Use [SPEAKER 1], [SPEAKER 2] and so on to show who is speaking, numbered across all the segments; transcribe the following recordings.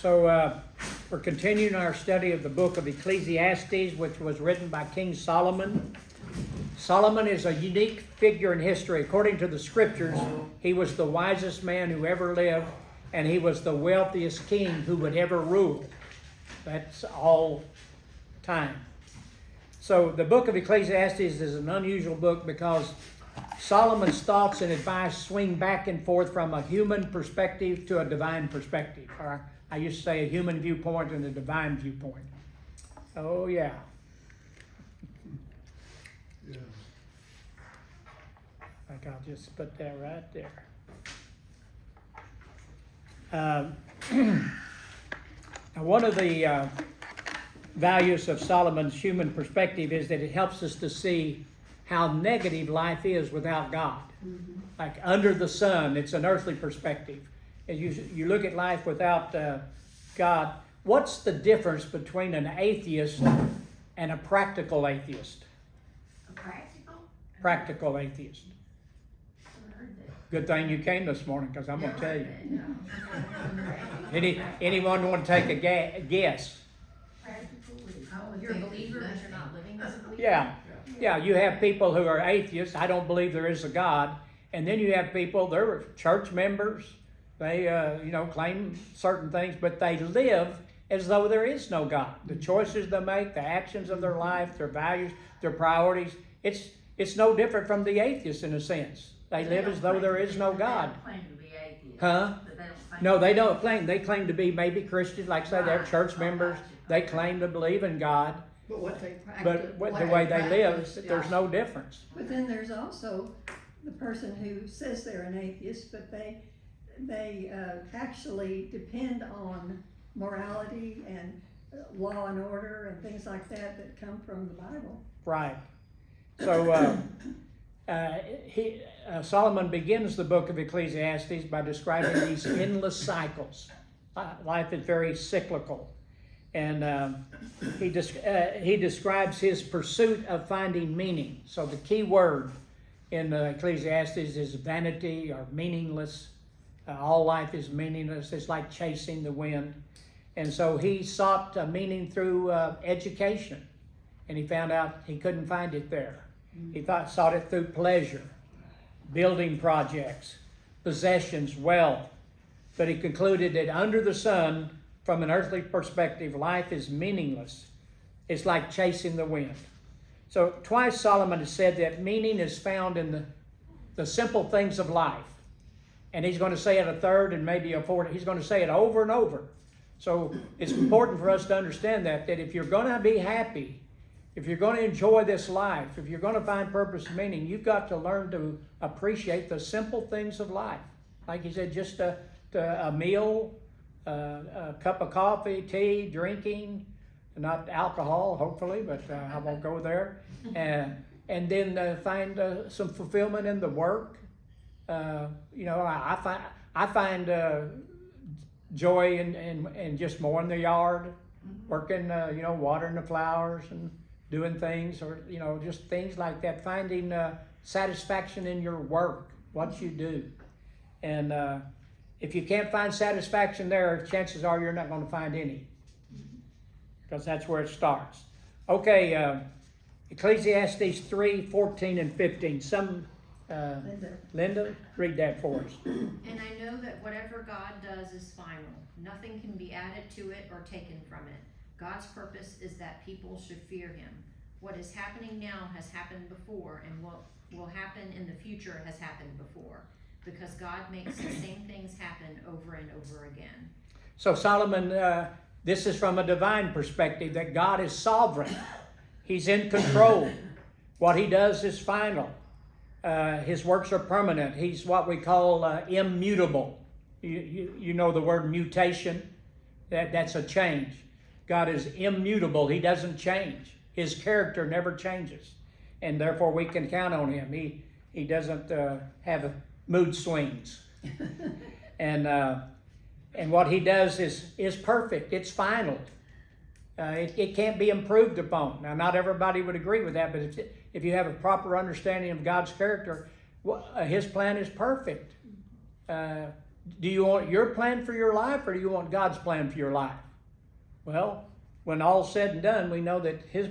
[SPEAKER 1] So we're continuing our study of the book of Ecclesiastes, which was written by King Solomon. Solomon is a unique figure in history. According to the scriptures, he was the wisest man who ever lived, and he was the wealthiest king who would ever rule. That's all time. So the book of Ecclesiastes is an unusual book because Solomon's thoughts and advice swing back and forth from a human perspective to a divine perspective. Or I used to say a human viewpoint and a divine viewpoint. Oh, yeah.
[SPEAKER 2] Yeah.
[SPEAKER 1] I think I'll just put that right there. Now, one of the values of Solomon's human perspective is that it helps us to see how negative life is without God. Mm-hmm. Like under the sun, it's an earthly perspective. As you look at life without God, what's the difference between an atheist and a practical atheist?
[SPEAKER 3] A practical?
[SPEAKER 1] Practical atheist. Good thing you came this morning, because I'm going to tell you. Anyone want to take a guess?
[SPEAKER 3] You're a believer, but you're not living as a believer?
[SPEAKER 1] Yeah, you have people who are atheists. I don't believe there is a God. And then you have people, they're church members. They, claim certain things, but they live as though there is no God. The choices they make, the actions of their life, their values, their priorities, it's no different from the atheists in a sense. They live as though there is no God.
[SPEAKER 3] They don't claim to be atheists.
[SPEAKER 1] Huh? No, they don't claim. They claim to be maybe Christians, like I say, they're church members. They claim to believe in God.
[SPEAKER 4] But what they practice,
[SPEAKER 1] But the way they live, there's no difference.
[SPEAKER 4] But then there's also the person who says they're an atheist, but they actually depend on morality and law and order and things like that come from the Bible.
[SPEAKER 1] Right. So Solomon begins the book of Ecclesiastes by describing these endless cycles. Life is very cyclical. And he describes his pursuit of finding meaning. So the key word in Ecclesiastes is vanity or meaningless. All life is meaningless. It's like chasing the wind. And so he sought meaning through education. And he found out he couldn't find it there. He sought it through pleasure, building projects, possessions, wealth. But he concluded that under the sun, from an earthly perspective, life is meaningless. It's like chasing the wind. So twice Solomon has said that meaning is found in the simple things of life. And he's going to say it a third and maybe a fourth. He's going to say it over and over. So it's important for us to understand that if you're going to be happy, if you're going to enjoy this life, if you're going to find purpose and meaning, you've got to learn to appreciate the simple things of life. Like he said, just a meal, a cup of coffee, tea, drinking, not alcohol, hopefully, but I won't go there. And then find some fulfillment in the work. I find joy in just mowing the yard, working, watering the flowers and doing things, or just things like that. Finding satisfaction in your work, what you do, and if you can't find satisfaction there, chances are you're not going to find any, because that's where it starts. Okay, Ecclesiastes 3:14 and 15. Linda, read that for us.
[SPEAKER 5] And I know that whatever God does is final. Nothing can be added to it or taken from it. God's purpose is that people should fear him. What is happening now has happened before, and what will happen in the future has happened before, because God makes the same things happen over and over again.
[SPEAKER 1] So Solomon, this is from a divine perspective, that God is sovereign. He's in control. What he does is final. His works are permanent. He's what we call immutable. You know the word mutation? That's a change. God is immutable. He doesn't change. His character never changes. And therefore we can count on him. He doesn't have mood swings. And what he does is perfect. It's final. It can't be improved upon. Now, not everybody would agree with that, but if you have a proper understanding of God's character, his plan is perfect. do you want your plan for your life, or do you want God's plan for your life? Well, when all's said and done, we know that his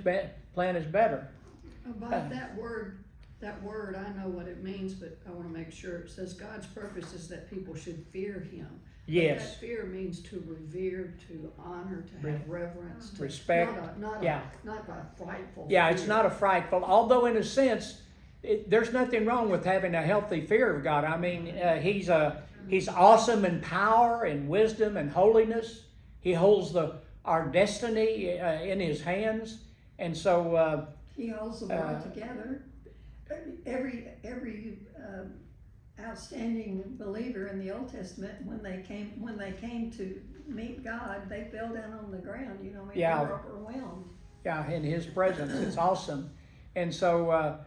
[SPEAKER 1] plan is better.
[SPEAKER 4] About that word, I know what it means, but I wanna make sure. It says God's purpose is that people should fear him. But
[SPEAKER 1] Yes.
[SPEAKER 4] that fear means to revere, to honor, to have reverence, to.
[SPEAKER 1] Respect.
[SPEAKER 4] Not
[SPEAKER 1] Yeah.
[SPEAKER 4] a frightful.
[SPEAKER 1] Yeah, it's
[SPEAKER 4] fear.
[SPEAKER 1] not a frightful, although in a sense, there's nothing wrong with having a healthy fear of God. I mean, he's awesome in power and wisdom and holiness. He holds our destiny in his hands. And so,
[SPEAKER 4] He holds the world together. Every outstanding believer in the Old Testament, when they came to meet God, they fell down on the ground. You know, I mean,
[SPEAKER 1] Yeah.
[SPEAKER 4] they were overwhelmed.
[SPEAKER 1] yeah, in his presence, it's awesome. And so,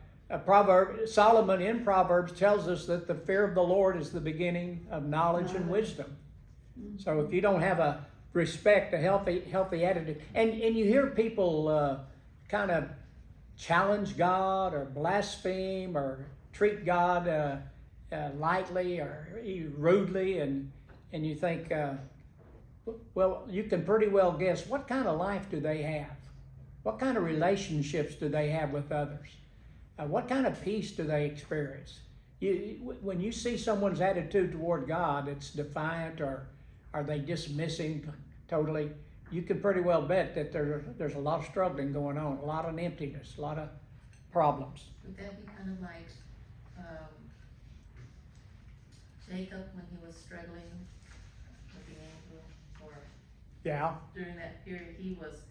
[SPEAKER 1] Solomon in Proverbs tells us that the fear of the Lord is the beginning of knowledge and wisdom. So if you don't have a respect, a healthy attitude, and you hear people kind of challenge God or blaspheme or treat God lightly or rudely, and you think, well, you can pretty well guess what kind of life do they have? What kind of relationships do they have with others? What kind of peace do they experience? When you see someone's attitude toward God, it's defiant, or are they dismissing totally? You can pretty well bet that there's a lot of struggling going on, a lot of emptiness, a lot of problems.
[SPEAKER 3] Would that be kind of like, Jacob when he was struggling with the angel, or
[SPEAKER 1] Yeah,
[SPEAKER 3] during that period he was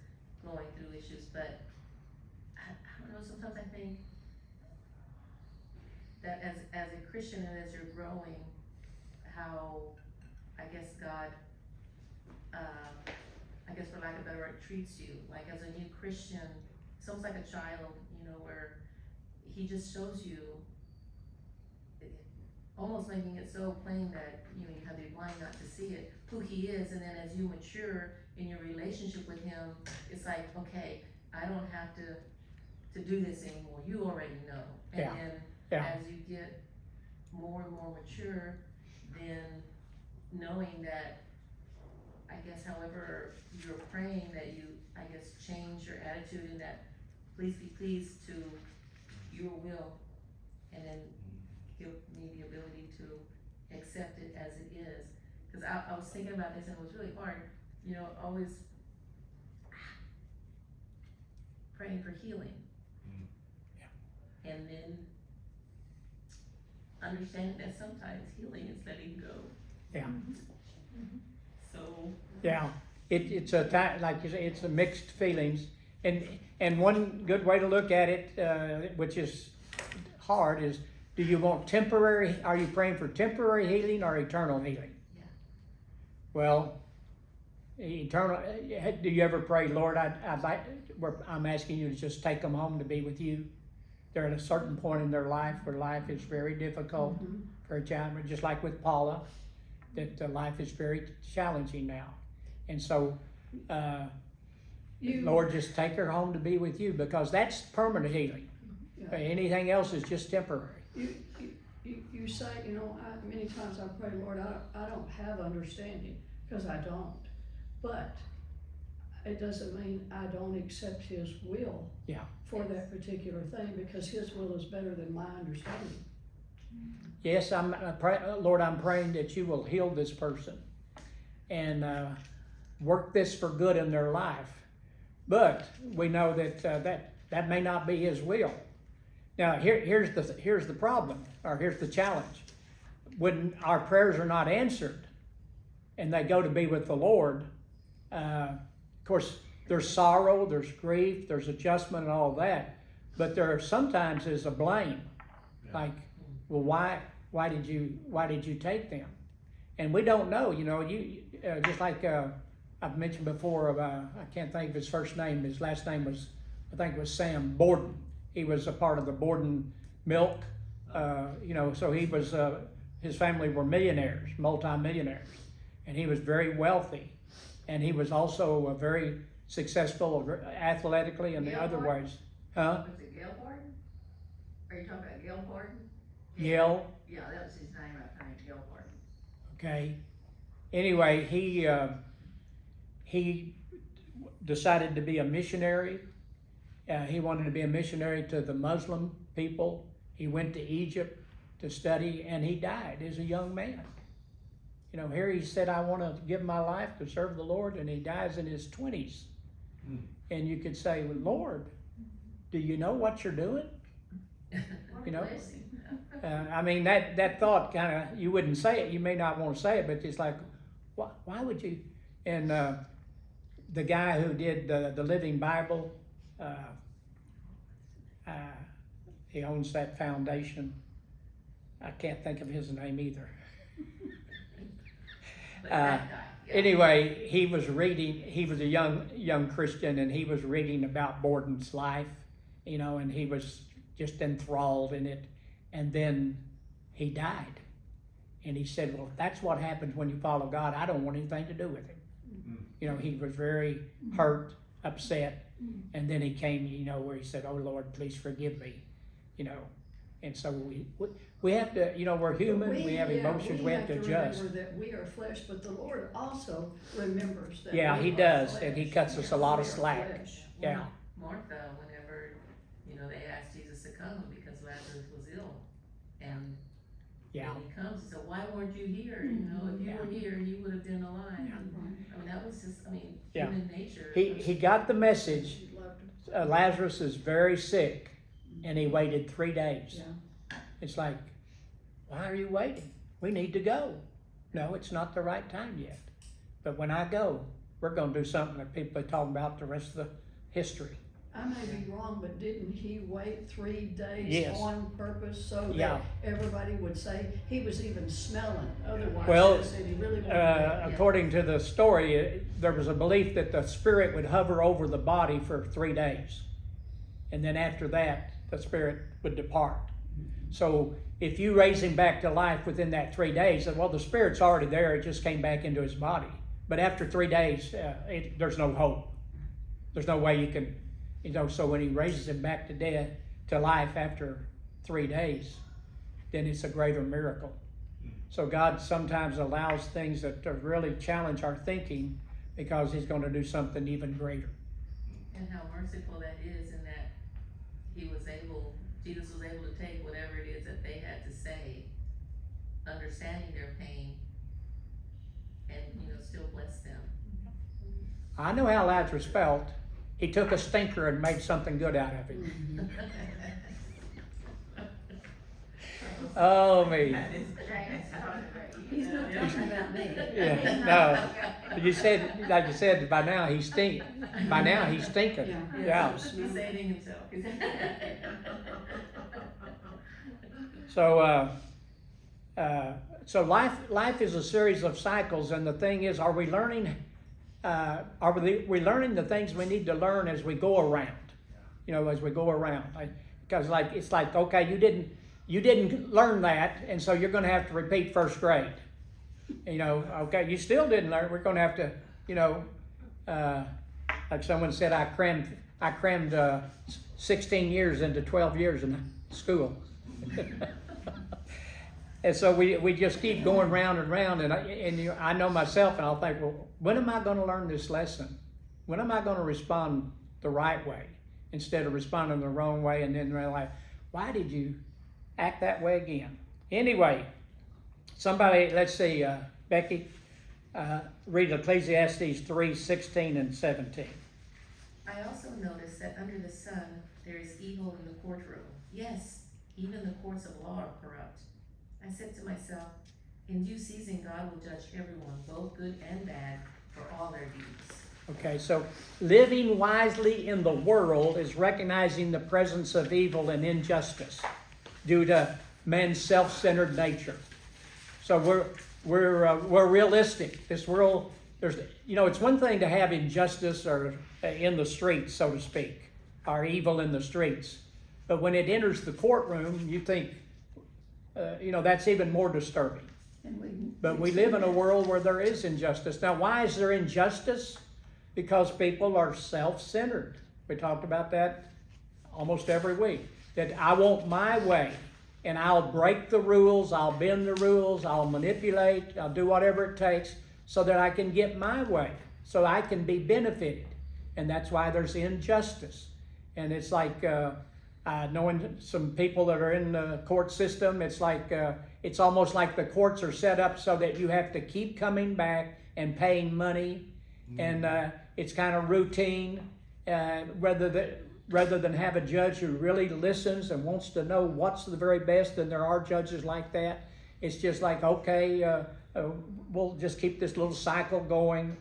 [SPEAKER 3] going through issues, but I don't know, sometimes I think that as a Christian and as you're growing, how, I guess God, I guess for lack of a better word, treats you, like as a new Christian, it's almost like a child, you know, where he just shows you, almost making it so plain that, you know, you have to be blind not to see it, who he is, and then as you mature in your relationship with him, it's like, okay, I don't have to do this anymore, you already know. And
[SPEAKER 1] Yeah.
[SPEAKER 3] then
[SPEAKER 1] Yeah.
[SPEAKER 3] as you get more and more mature, then knowing that, I guess however you're praying, that you, I guess, change your attitude and that please be pleased to your will, and then give me the ability to accept it as it is. Cause I was thinking about this and it was really hard, you know, always praying for healing. And then understanding that sometimes healing is letting go.
[SPEAKER 1] yeah,
[SPEAKER 3] So,
[SPEAKER 1] yeah. It's a time, like you say, it's a mixed feelings, and one good way to look at it, which is hard, is do you want temporary? Are you praying for temporary healing or eternal healing?
[SPEAKER 3] Yeah.
[SPEAKER 1] Well, eternal. Do you ever pray, Lord? I'm asking you to just take them home to be with you. They're at a certain point in their life where life is very difficult, very challenging, just like with Paula, that life is very challenging now. And so, Lord, just take her home to be with you, because that's permanent healing.
[SPEAKER 4] Yeah.
[SPEAKER 1] Anything else is just temporary.
[SPEAKER 4] You say, you know, many times I pray, Lord, I don't have understanding, because I don't. But it doesn't mean I don't accept his will.
[SPEAKER 1] Yeah.
[SPEAKER 4] For that particular thing, because his will is better than my understanding.
[SPEAKER 1] Yes, Lord, I'm praying that you will heal this person and work this for good in their life. But we know that that may not be his will. Now, here's the problem, or here's the challenge. When our prayers are not answered and they go to be with the Lord, of course, there's sorrow, there's grief, there's adjustment and all that. But there sometimes is a blame. Like, well, why did you take them? And we don't know, you know, just like I've mentioned before, I can't think of his first name. His last name was, I think it was Sam Borden. He was a part of the Borden Milk, you know, so he was, his family were millionaires, multi-millionaires, and he was very wealthy. And he was also very successful athletically and the
[SPEAKER 3] Gail
[SPEAKER 1] other
[SPEAKER 3] Borden?
[SPEAKER 1] ways. Huh?
[SPEAKER 3] Was it Gail Borden? Are you talking about Gail Borden?
[SPEAKER 1] Yale?
[SPEAKER 3] Yeah, that was his name, I think, Gail Borden.
[SPEAKER 1] Okay. Anyway, he decided to be a missionary. He wanted to be a missionary to the Muslim people. He went to Egypt to study, and he died as a young man. You know, here he said, I want to give my life to serve the Lord, and he dies in his 20s. And you could say, well, Lord, do you know what you're doing? You know, I mean, that thought kind of, you wouldn't say it, you may not want to say it, but it's like, why would you? And the guy who did the Living Bible, he owns that foundation. I can't think of his name either.
[SPEAKER 3] But that guy, yeah.
[SPEAKER 1] Anyway, he was a young Christian, and he was reading about Borden's life, you know, and he was just enthralled in it. And then he died. And he said, well, if that's what happens when you follow God, I don't want anything to do with him. You know, he was very hurt, upset. And then he came, you know, where he said, oh, Lord, please forgive me, you know. And so we have to, you know, we're human, we have emotions, we have to adjust.
[SPEAKER 4] Remember that we are flesh, but the Lord also remembers that.
[SPEAKER 1] Yeah,
[SPEAKER 4] we
[SPEAKER 1] he
[SPEAKER 4] are
[SPEAKER 1] does,
[SPEAKER 4] flesh.
[SPEAKER 1] and he cuts us a lot of
[SPEAKER 4] We are
[SPEAKER 1] slack.
[SPEAKER 4] flesh.
[SPEAKER 1] Yeah.
[SPEAKER 3] Martha, whenever, you know, they asked Jesus to come because Lazarus was ill. And
[SPEAKER 1] Yeah.
[SPEAKER 3] when he comes, he said, why weren't you here? You know, if you were here, you would have been alive.
[SPEAKER 1] Yeah.
[SPEAKER 3] I mean, that was just,
[SPEAKER 1] Yeah.
[SPEAKER 3] human nature.
[SPEAKER 1] He got the message,
[SPEAKER 4] She loved him.
[SPEAKER 1] Lazarus is very sick, and he waited 3 days.
[SPEAKER 4] Yeah.
[SPEAKER 1] It's like, why are you waiting? We need to go. No, it's not the right time yet. But when I go, we're going to do something that people are talking about the rest of the history.
[SPEAKER 4] I may be wrong, but didn't he wait 3 days
[SPEAKER 1] Yes.
[SPEAKER 4] on purpose so
[SPEAKER 1] Yeah.
[SPEAKER 4] that everybody would say he was even smelling? Otherwise,
[SPEAKER 1] Well,
[SPEAKER 4] they said he really wasn't.
[SPEAKER 1] According to the story, there was a belief that the spirit would hover over the body for 3 days. And then after that, the spirit would depart. So if you raise him back to life within that 3 days, well, the spirit's already there, it just came back into his body. But after 3 days, there's no hope. There's no way you can, you know, so when he raises him back to life after 3 days, then it's a greater miracle. So God sometimes allows things that really challenge our thinking because he's going to do something even greater.
[SPEAKER 3] And how merciful that is in that Jesus was able to take whatever it is that they had to say, understanding their pain, and, you know, still bless them.
[SPEAKER 1] I know how Lazarus felt. He took a stinker and made something good out of it. Oh, me.
[SPEAKER 4] He's not talking about me.
[SPEAKER 1] Yeah, no. You said, like you said, by now he's stinking. By now he's stinking. Yeah.
[SPEAKER 3] He's saving himself.
[SPEAKER 1] So life is a series of cycles, and the thing is, are we learning? We learning the things we need to learn as we go around? You know, as we go around, because it's like okay, you didn't learn that, and so you're going to have to repeat first grade. You know, okay, you still didn't learn. We're going to have to, you know, like someone said, I crammed 16 years into 12 years in school. And so we just keep going round and round, and I know myself, and I'll think, well, when am I going to learn this lesson? When am I going to respond the right way instead of responding the wrong way, and then realize, why did you act that way again? Anyway, somebody, let's see, Becky, read Ecclesiastes 3:16 and 17.
[SPEAKER 3] I also noticed that under the sun there is evil in the courtroom. Yes, even the courts of law are corrupt. I said to myself, in due season God will judge everyone, both good and bad, for all their deeds.
[SPEAKER 1] Okay, so living wisely in the world is recognizing the presence of evil and injustice due to man's self-centered nature. So we're realistic. This world, it's one thing to have injustice or in the streets, so to speak, or evil in the streets, but when it enters the courtroom, you think, that's even more disturbing. But we live in a world where there is injustice. Now, why is there injustice? Because people are self-centered. We talked about that almost every week. That I want my way. and I'll break the rules, I'll bend the rules, I'll manipulate, I'll do whatever it takes so that I can get my way, so I can be benefited. And that's why there's injustice. And it's like, knowing some people that are in the court system, it's like, it's almost like the courts are set up so that you have to keep coming back and paying money, and it's kind of routine, rather than have a judge who really listens and wants to know what's the very best. And there are judges like that. It's just like, okay, we'll just keep this little cycle going.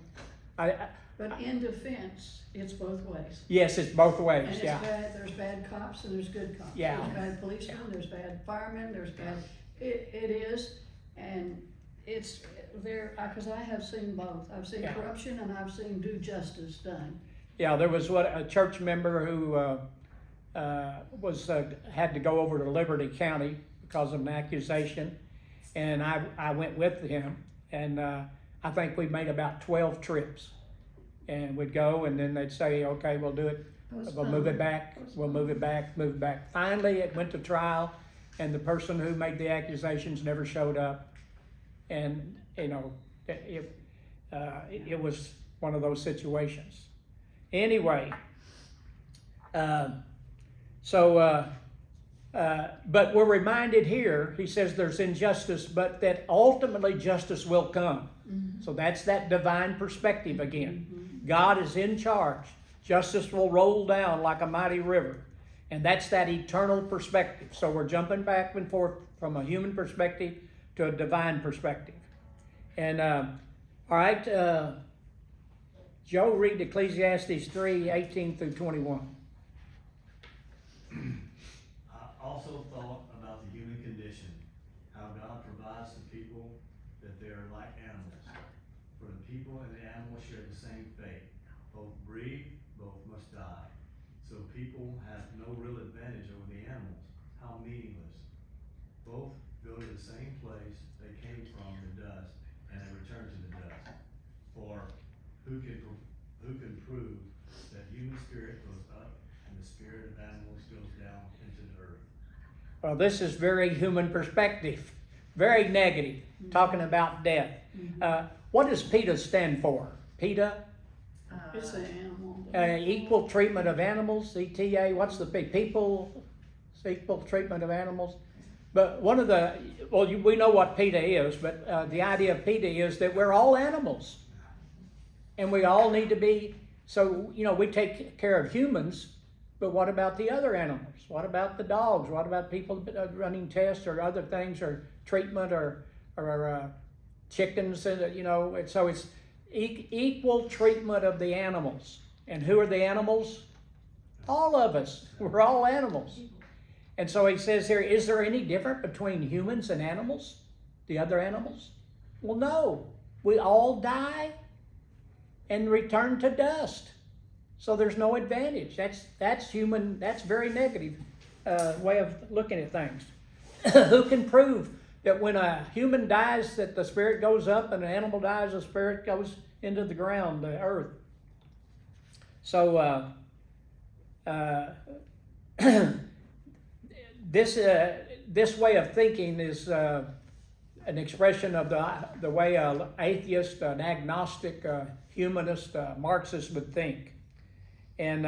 [SPEAKER 4] But in defense, it's both ways.
[SPEAKER 1] Yes, it's both
[SPEAKER 4] And
[SPEAKER 1] ways.
[SPEAKER 4] it's
[SPEAKER 1] Yeah,
[SPEAKER 4] bad, there's bad cops and there's good cops.
[SPEAKER 1] Yeah.
[SPEAKER 4] There's bad policemen, there's bad firemen, there's bad, it is, and it's there, because I have seen both. I've seen
[SPEAKER 1] Yeah.
[SPEAKER 4] corruption and I've seen due justice done.
[SPEAKER 1] yeah. There was a church member who had to go over to Liberty County because of an accusation, and I went with him, and I think we made about 12 trips, and we'd go, and then they'd say, okay, we'll do it. We'll move it back. We'll move it back. Move it back. Finally, it went to trial, and the person who made the accusations never showed up, and it was one of those situations. Anyway, but we're reminded here. He says there's injustice, but that ultimately justice will come.
[SPEAKER 4] Mm-hmm.
[SPEAKER 1] So that's that divine perspective again. God is in charge. Justice will roll down like a mighty river. And that's that eternal perspective. So we're jumping back and forth from a human perspective to a divine perspective. And, all right, Joe, read Ecclesiastes 3:18 through 21.
[SPEAKER 2] I also thought about the human condition, how God provides to people that they are like animals. For the people and the animals share the same fate. Both breed, both must die. So people have no real advantage over the animals. How meaningless. Both go to the same place they came from, the dust, and they return to the dust. For who can prove that human spirit goes up and the spirit of animals goes down into the earth?
[SPEAKER 1] Well, this is very human perspective, very negative, talking about death. What does PETA stand for? PETA?
[SPEAKER 4] It's an animal.
[SPEAKER 1] Equal treatment of animals, ETA. What's the big people? Equal treatment of animals. But one of the, we know what PETA is, but the idea of PETA is that we're all animals. And we all need to be, so, we take care of humans, but what about the other animals? What about the dogs? What about people running tests or other things, or treatment, or chickens? And so it's equal treatment of the animals. And who are the animals? All of us. We're all animals. And so he says here, is there any difference between humans and animals? The other animals? Well, no. We all die and return to dust. So there's no advantage. That's human. That's very negative way of looking at things. Who can prove that when a human dies that the spirit goes up, and an animal dies, the spirit goes into the ground, the earth? So this way of thinking is an expression of the way an atheist, an agnostic, humanist, Marxist would think. And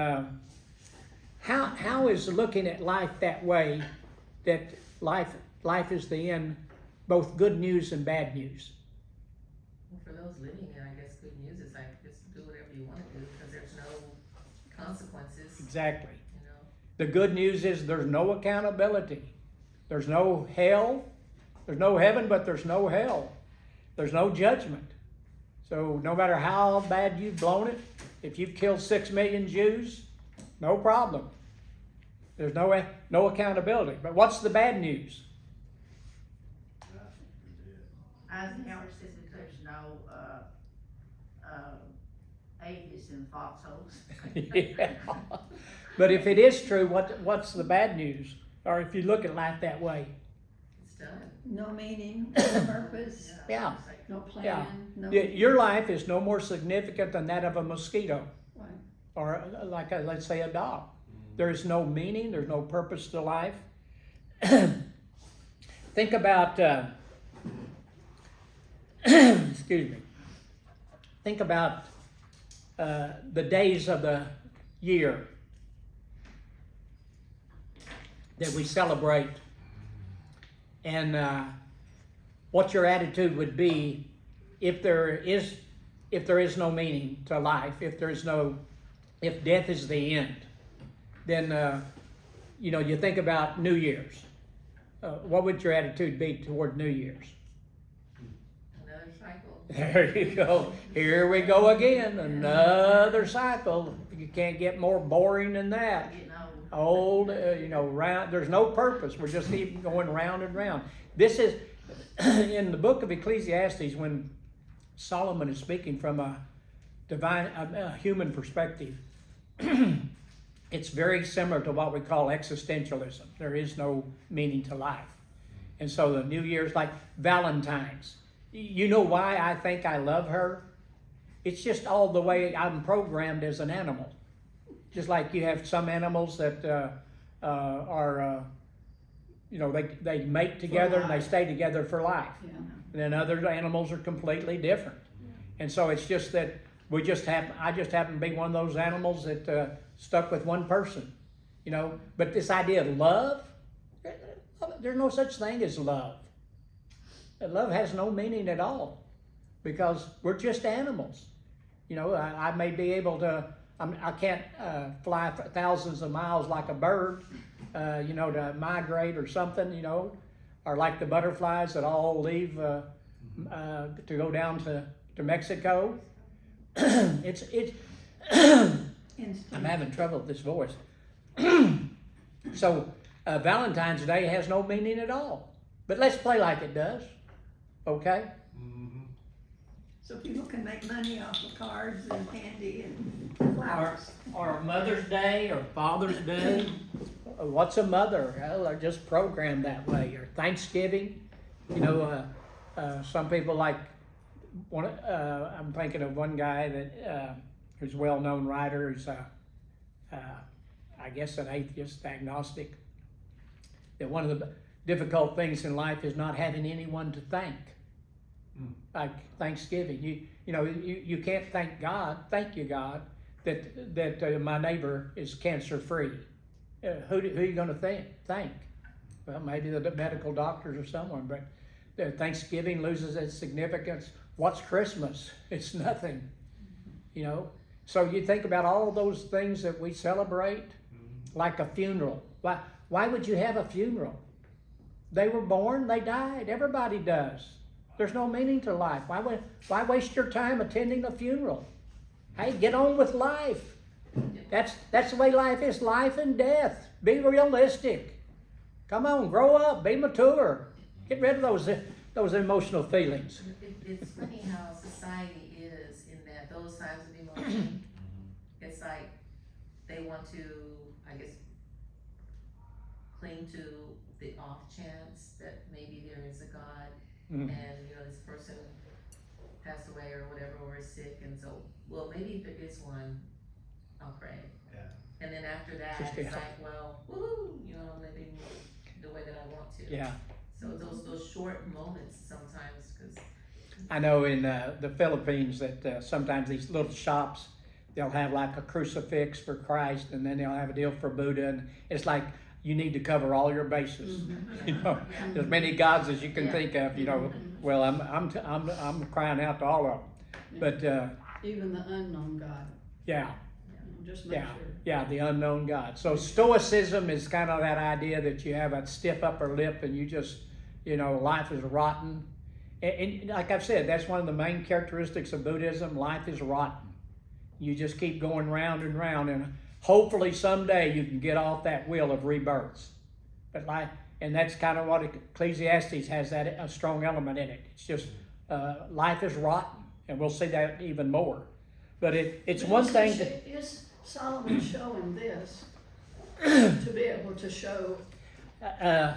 [SPEAKER 1] how is looking at life that way, that life is the end, both good news and bad news?
[SPEAKER 3] Well, for those living it, I guess good news is like just do whatever you want to do because there's no consequences.
[SPEAKER 1] Exactly.
[SPEAKER 3] You know.
[SPEAKER 1] The good news is there's no accountability. There's no hell. There's no heaven, but there's no hell. There's no judgment. So no matter how bad you've blown it, if you've killed 6 million Jews, no problem. There's no accountability. But what's the bad news?
[SPEAKER 6] Eisenhower says that there's no atheists in foxholes.
[SPEAKER 1] Yeah. But if it is true, what's the bad news? Or if you look at life that way?
[SPEAKER 3] It's done.
[SPEAKER 7] No meaning, no purpose.
[SPEAKER 1] Yeah.
[SPEAKER 3] It's like,
[SPEAKER 4] No plan,
[SPEAKER 1] Yeah.
[SPEAKER 4] no.
[SPEAKER 1] Your life is no more significant than that of a mosquito,
[SPEAKER 4] Right.
[SPEAKER 1] or let's say a dog. There is no meaning, there's no purpose to life. think about, excuse me, think about the days of the year that we celebrate, and what your attitude would be if there is no meaning to life, if death is the end. Then you think about New Year's. What would your attitude be toward New Year's?
[SPEAKER 3] Another cycle.
[SPEAKER 1] There you go. Here we go again. Another cycle. You can't get more boring than that.
[SPEAKER 6] Getting
[SPEAKER 1] Old,
[SPEAKER 6] old.
[SPEAKER 1] round. There's no purpose. We're just keep going round and round. This is in the book of Ecclesiastes when Solomon is speaking from a human perspective. It's very similar to what we call existentialism. There is no meaning to life. And so the New Year's, like Valentine's. You know why I think I love her? It's just all the way I'm programmed as an animal. Just like you have some animals that are, they mate together and they stay together for life.
[SPEAKER 4] Yeah.
[SPEAKER 1] And then other animals are completely different. And so it's just that I just happen to be one of those animals that stuck with one person, But this idea of love, there's no such thing as love. Love has no meaning at all because we're just animals. I may be able to, I can't fly thousands of miles like a bird, to migrate or something, or like the butterflies that all leave to go down to Mexico. I'm having trouble with this voice. So Valentine's Day has no meaning at all. But let's play like it does. Okay?
[SPEAKER 7] So people can make money off of cards and candy and flowers.
[SPEAKER 1] Or Mother's Day or Father's Day. What's a mother? Well, they're just programmed that way. Or Thanksgiving. Some people like I'm thinking of one guy that who's a well-known writer. Who's I guess an atheist, agnostic. That one of the difficult things in life is not having anyone to thank. Like Thanksgiving, you can't thank God. Thank you, God, that my neighbor is cancer-free. Who are you going to thank? Well, maybe the medical doctors or someone, but Thanksgiving loses its significance. What's Christmas? It's nothing, So you think about all those things that we celebrate, like a funeral. Why would you have a funeral? They were born, they died. Everybody does. There's no meaning to life. Why waste your time attending a funeral? Hey, get on with life. That's the way life is, life and death. Be realistic. Come on, grow up, be mature. Get rid of those emotional feelings.
[SPEAKER 3] It's funny how society is in that those times of emotion, it's like they want to, I guess, cling to the off chance that maybe there is a God. And this person passed away or whatever, or is sick, and so, well, maybe if there is one, I'll pray.
[SPEAKER 2] Yeah.
[SPEAKER 3] And then after that,
[SPEAKER 1] Just
[SPEAKER 3] it's
[SPEAKER 1] yeah.
[SPEAKER 3] like, well, woohoo, I'm living the way that I want to.
[SPEAKER 1] Yeah.
[SPEAKER 3] So those short moments sometimes, because
[SPEAKER 1] I know in the Philippines that sometimes these little shops, they'll have like a crucifix for Christ, and then they'll have a deal for Buddha, and it's like you need to cover all your bases. As many gods as you can think of. Well, I'm crying out to all of them, but
[SPEAKER 4] Even the unknown God,
[SPEAKER 1] yeah,
[SPEAKER 4] just make sure.
[SPEAKER 1] the unknown God. So Stoicism is kind of that idea that you have a stiff upper lip and you just, life is rotten. And like I've said, that's one of the main characteristics of Buddhism. Life is rotten. You just keep going round and round, and hopefully someday you can get off that wheel of rebirths. And that's kind of what Ecclesiastes has, that a strong element in it. It's just life is rotten, and we'll see that even more. But it's one thing to...
[SPEAKER 4] Is Solomon showing this to be able to show?
[SPEAKER 1] Yeah,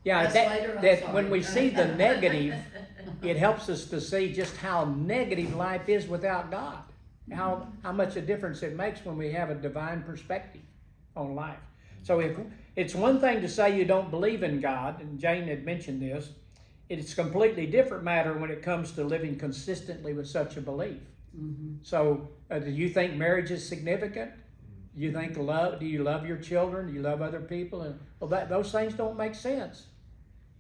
[SPEAKER 4] That's later, I'm
[SPEAKER 1] that
[SPEAKER 4] sorry.
[SPEAKER 1] when we see the negative, it helps us to see just how negative life is without God. How much a difference it makes when we have a divine perspective on life. So it's one thing to say you don't believe in God, and Jane had mentioned this. It's a completely different matter when it comes to living consistently with such a belief. So, do you think marriage is significant? Do you think do you love your children? Do you love other people? And well, those things don't make sense.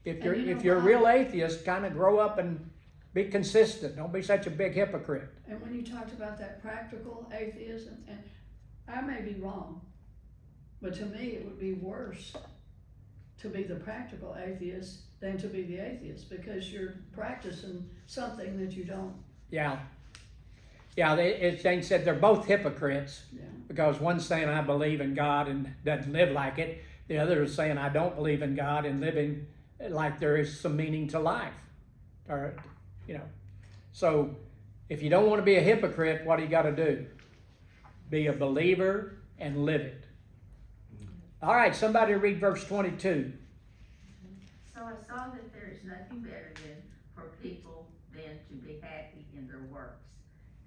[SPEAKER 1] If you're
[SPEAKER 4] And you know
[SPEAKER 1] if you're a
[SPEAKER 4] what?
[SPEAKER 1] real atheist, kind of grow up and be consistent. Don't be such a big hypocrite.
[SPEAKER 4] And when you talked about that practical atheism, and I may be wrong, but to me it would be worse to be the practical atheist than to be the atheist, because you're practicing something that you don't.
[SPEAKER 1] Yeah. Yeah, as Jane said, they're both hypocrites,
[SPEAKER 4] Yeah.
[SPEAKER 1] because one's saying I believe in God and doesn't live like it. The other is saying I don't believe in God and living like there is some meaning to life. Or, so if you don't want to be a hypocrite, what do you got to do? Be a believer and live it. All right, somebody read verse 22.
[SPEAKER 6] So I saw that there is nothing better than for people than to be happy in their works.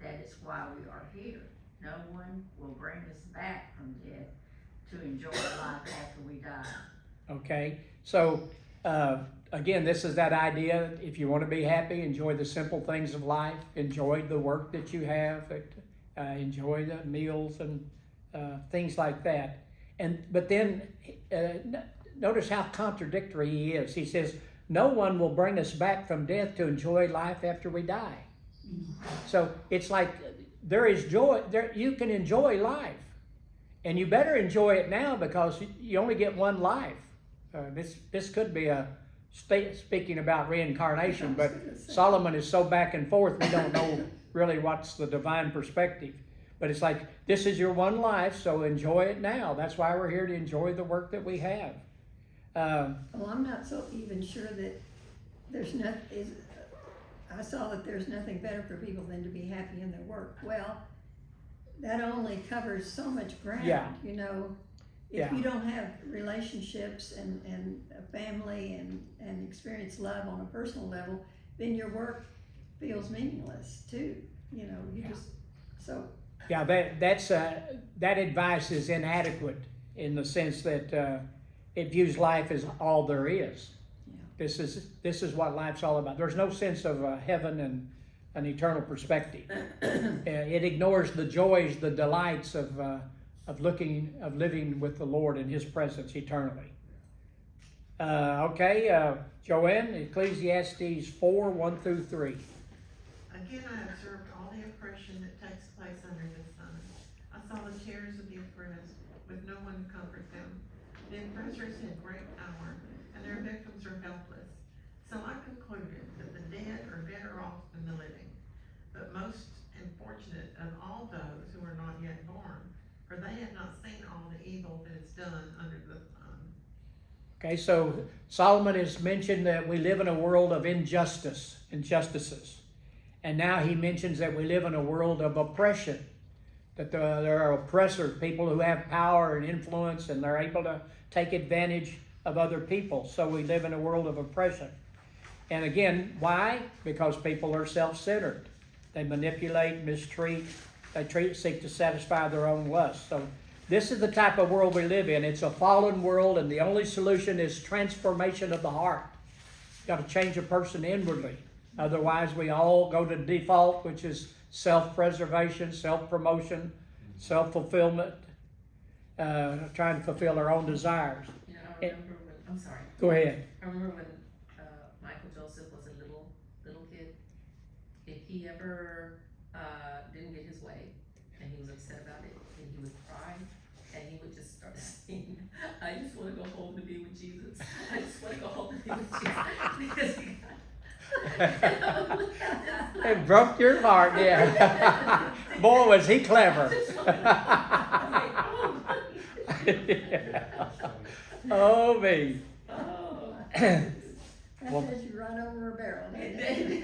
[SPEAKER 6] That is why we are here. No one will bring us back from death to enjoy life after we die.
[SPEAKER 1] Okay, so again, this is that idea. If you want to be happy, enjoy the simple things of life, enjoy the work that you have, enjoy the meals and things like that. But then notice how contradictory he is. He says, no one will bring us back from death to enjoy life after we die. So it's like there is joy. You can enjoy life, and you better enjoy it now, because you only get one life. This could be speaking about reincarnation, but Solomon is so back and forth, we don't know really what's the divine perspective. But it's like, this is your one life, so enjoy it now. That's why we're here, to enjoy the work that we have.
[SPEAKER 7] Well, I'm not so even sure that there's I saw that there's nothing better for people than to be happy in their work. Well, that only covers so much ground,
[SPEAKER 1] Yeah.
[SPEAKER 7] you know. If
[SPEAKER 1] Yeah.
[SPEAKER 7] you don't have relationships and a family and experience love on a personal level, then your work feels meaningless too. You know, you just, so.
[SPEAKER 1] Yeah, that advice is inadequate in the sense that it views life as all there is.
[SPEAKER 7] Yeah.
[SPEAKER 1] This is what life's all about. There's no sense of heaven and an eternal perspective. It ignores the joys, the delights of living with the Lord in His presence eternally. Joanne, Ecclesiastes 4:1-3.
[SPEAKER 8] Again, I observed all the oppression that takes place under the sun. I saw the tears of the oppressed, with no one to comfort them. The oppressors had great power, and their victims are helpless. So I concluded that the dead are better off than the living, but most unfortunate of all those who are not yet born, for they have not seen all the evil that is done under the sun.
[SPEAKER 1] Okay, so Solomon has mentioned that we live in a world of injustices. And now he mentions that we live in a world of oppression, that there are oppressors, people who have power and influence, and they're able to take advantage of other people. So we live in a world of oppression. And again, why? Because people are self-centered. They manipulate, mistreat, seek to satisfy their own lusts. So this is the type of world we live in. It's a fallen world, and the only solution is transformation of the heart. You've got to change a person inwardly. Otherwise, we all go to default, which is self-preservation, self-promotion, self-fulfillment, trying to fulfill our own desires.
[SPEAKER 3] You know, I remember when, I'm sorry.
[SPEAKER 1] Go ahead.
[SPEAKER 3] I remember when Michael Joseph was a little kid. If he ever didn't get his way and he was upset about it, then he would cry and he would just start singing, I just want to go home to be with Jesus. I just want to go home to be with Jesus. Because he got
[SPEAKER 1] It broke your heart, yeah. Boy, was he clever. Oh, me.
[SPEAKER 3] Oh.
[SPEAKER 7] That
[SPEAKER 1] Well-
[SPEAKER 7] says you run over a barrel, doesn't it?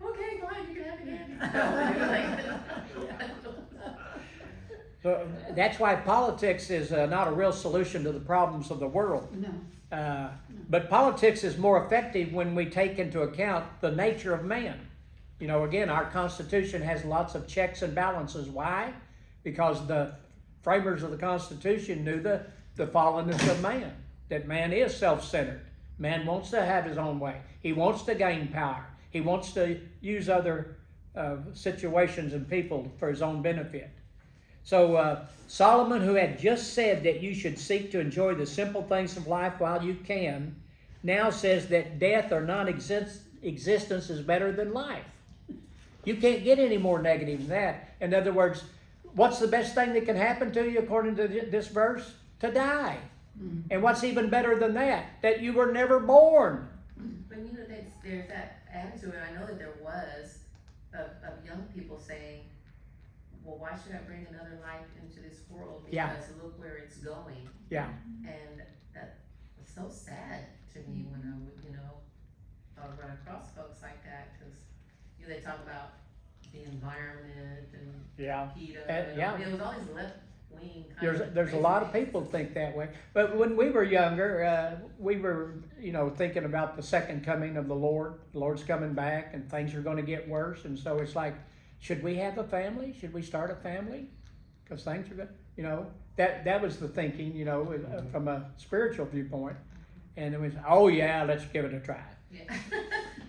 [SPEAKER 3] Okay, fine, you can have it.
[SPEAKER 1] So that's why politics is not a real solution to the problems of the world.
[SPEAKER 4] No.
[SPEAKER 1] But politics is more effective when we take into account the nature of man. You know, again, our Constitution has lots of checks and balances. Why? Because the framers of the Constitution knew the fallenness of man, that man is self-centered. Man wants to have his own way. He wants to gain power. He wants to use other situations and people for his own benefit. So Solomon, who had just said that you should seek to enjoy the simple things of life while you can, now says that death or non-existence is better than life. You can't get any more negative than that. In other words, what's the best thing that can happen to you according to this verse? To die. And what's even better than that? That you were never born.
[SPEAKER 3] But you know, there's that attitude, and I know that there was, of young people saying, well, why should I bring another life into this world? Because
[SPEAKER 1] Yeah.
[SPEAKER 3] look where it's going.
[SPEAKER 1] Yeah.
[SPEAKER 3] And that was so sad to me when I would, run across folks like that, because, they talk about the environment and
[SPEAKER 1] Yeah.
[SPEAKER 3] PETA.
[SPEAKER 1] Yeah.
[SPEAKER 3] It was always left-wing kind of
[SPEAKER 1] There's a lot of
[SPEAKER 3] crazy
[SPEAKER 1] people think that way. But when we were younger, we were, thinking about the second coming of the Lord. The Lord's coming back and things are going to get worse. And so it's like, should we have a family? Should we start a family? Because things are going, that was the thinking, from a spiritual viewpoint. And it was, oh yeah, let's give it a try.
[SPEAKER 3] Yeah.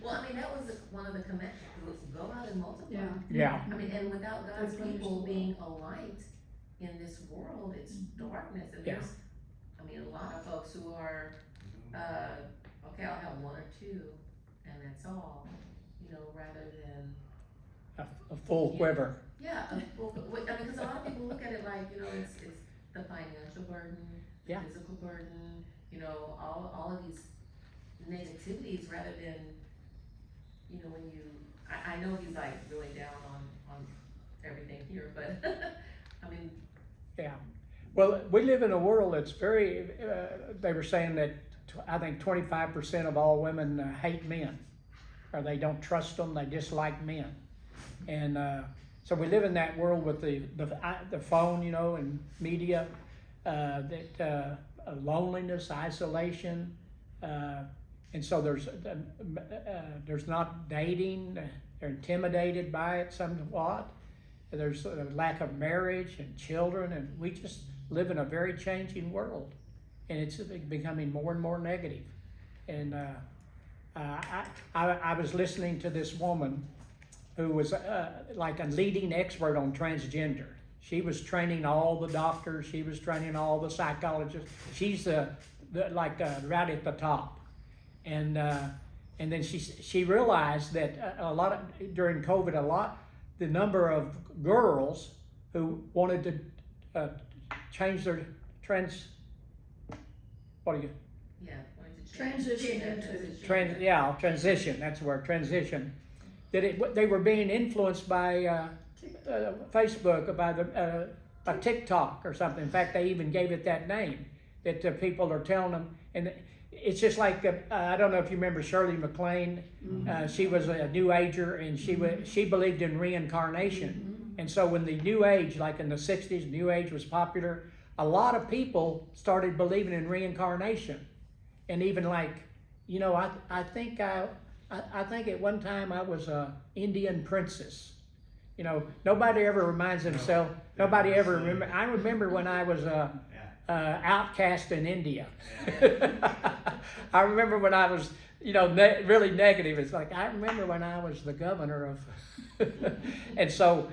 [SPEAKER 3] Well, I mean, that was one of the commandments, was go out and multiply.
[SPEAKER 4] Yeah.
[SPEAKER 1] Yeah.
[SPEAKER 3] I mean, and without God's
[SPEAKER 4] Replenish the
[SPEAKER 3] people
[SPEAKER 4] world.
[SPEAKER 3] being a light in this world, it's darkness. And
[SPEAKER 1] Yeah.
[SPEAKER 3] there's, a lot of folks who are, okay, I'll have one or two, and that's all, rather than,
[SPEAKER 1] A full quiver.
[SPEAKER 3] yeah, because a lot of people look at it like, it's the financial burden, the
[SPEAKER 1] Yeah.
[SPEAKER 3] physical burden, all of these negativities rather than, when you, I know he's like really down on everything here, but,
[SPEAKER 1] Yeah. Well, we live in a world that's very, they were saying that I think 25% of all women hate men, or they don't trust them, they dislike men. And so we live in that world with the phone, and media, that loneliness, isolation, and so there's not dating. They're intimidated by it somewhat. There's a lack of marriage and children, and we just live in a very changing world, and it's becoming more and more negative. And I was listening to this woman who was like a leading expert on transgender. She was training all the doctors. She was training all the psychologists. She's right at the top. And then she realized that during COVID, the number of girls who wanted to change their
[SPEAKER 3] yeah. wanted to
[SPEAKER 4] Transition into.
[SPEAKER 1] transition, that's the word, transition. That they were being influenced by Facebook, by TikTok or something. In fact, they even gave it that name, that people are telling them. And it's just like, I don't know if you remember Shirley MacLaine. She was a New Ager, and she believed in reincarnation. And so when the New Age, like in the 60s, New Age was popular, a lot of people started believing in reincarnation. And even like, I think at one time I was a Indian princess. Nobody ever reminds themselves, nobody ever remember. I remember when I was outcast in India. I remember when I was, really negative. It's like, I remember when I was the governor of, and so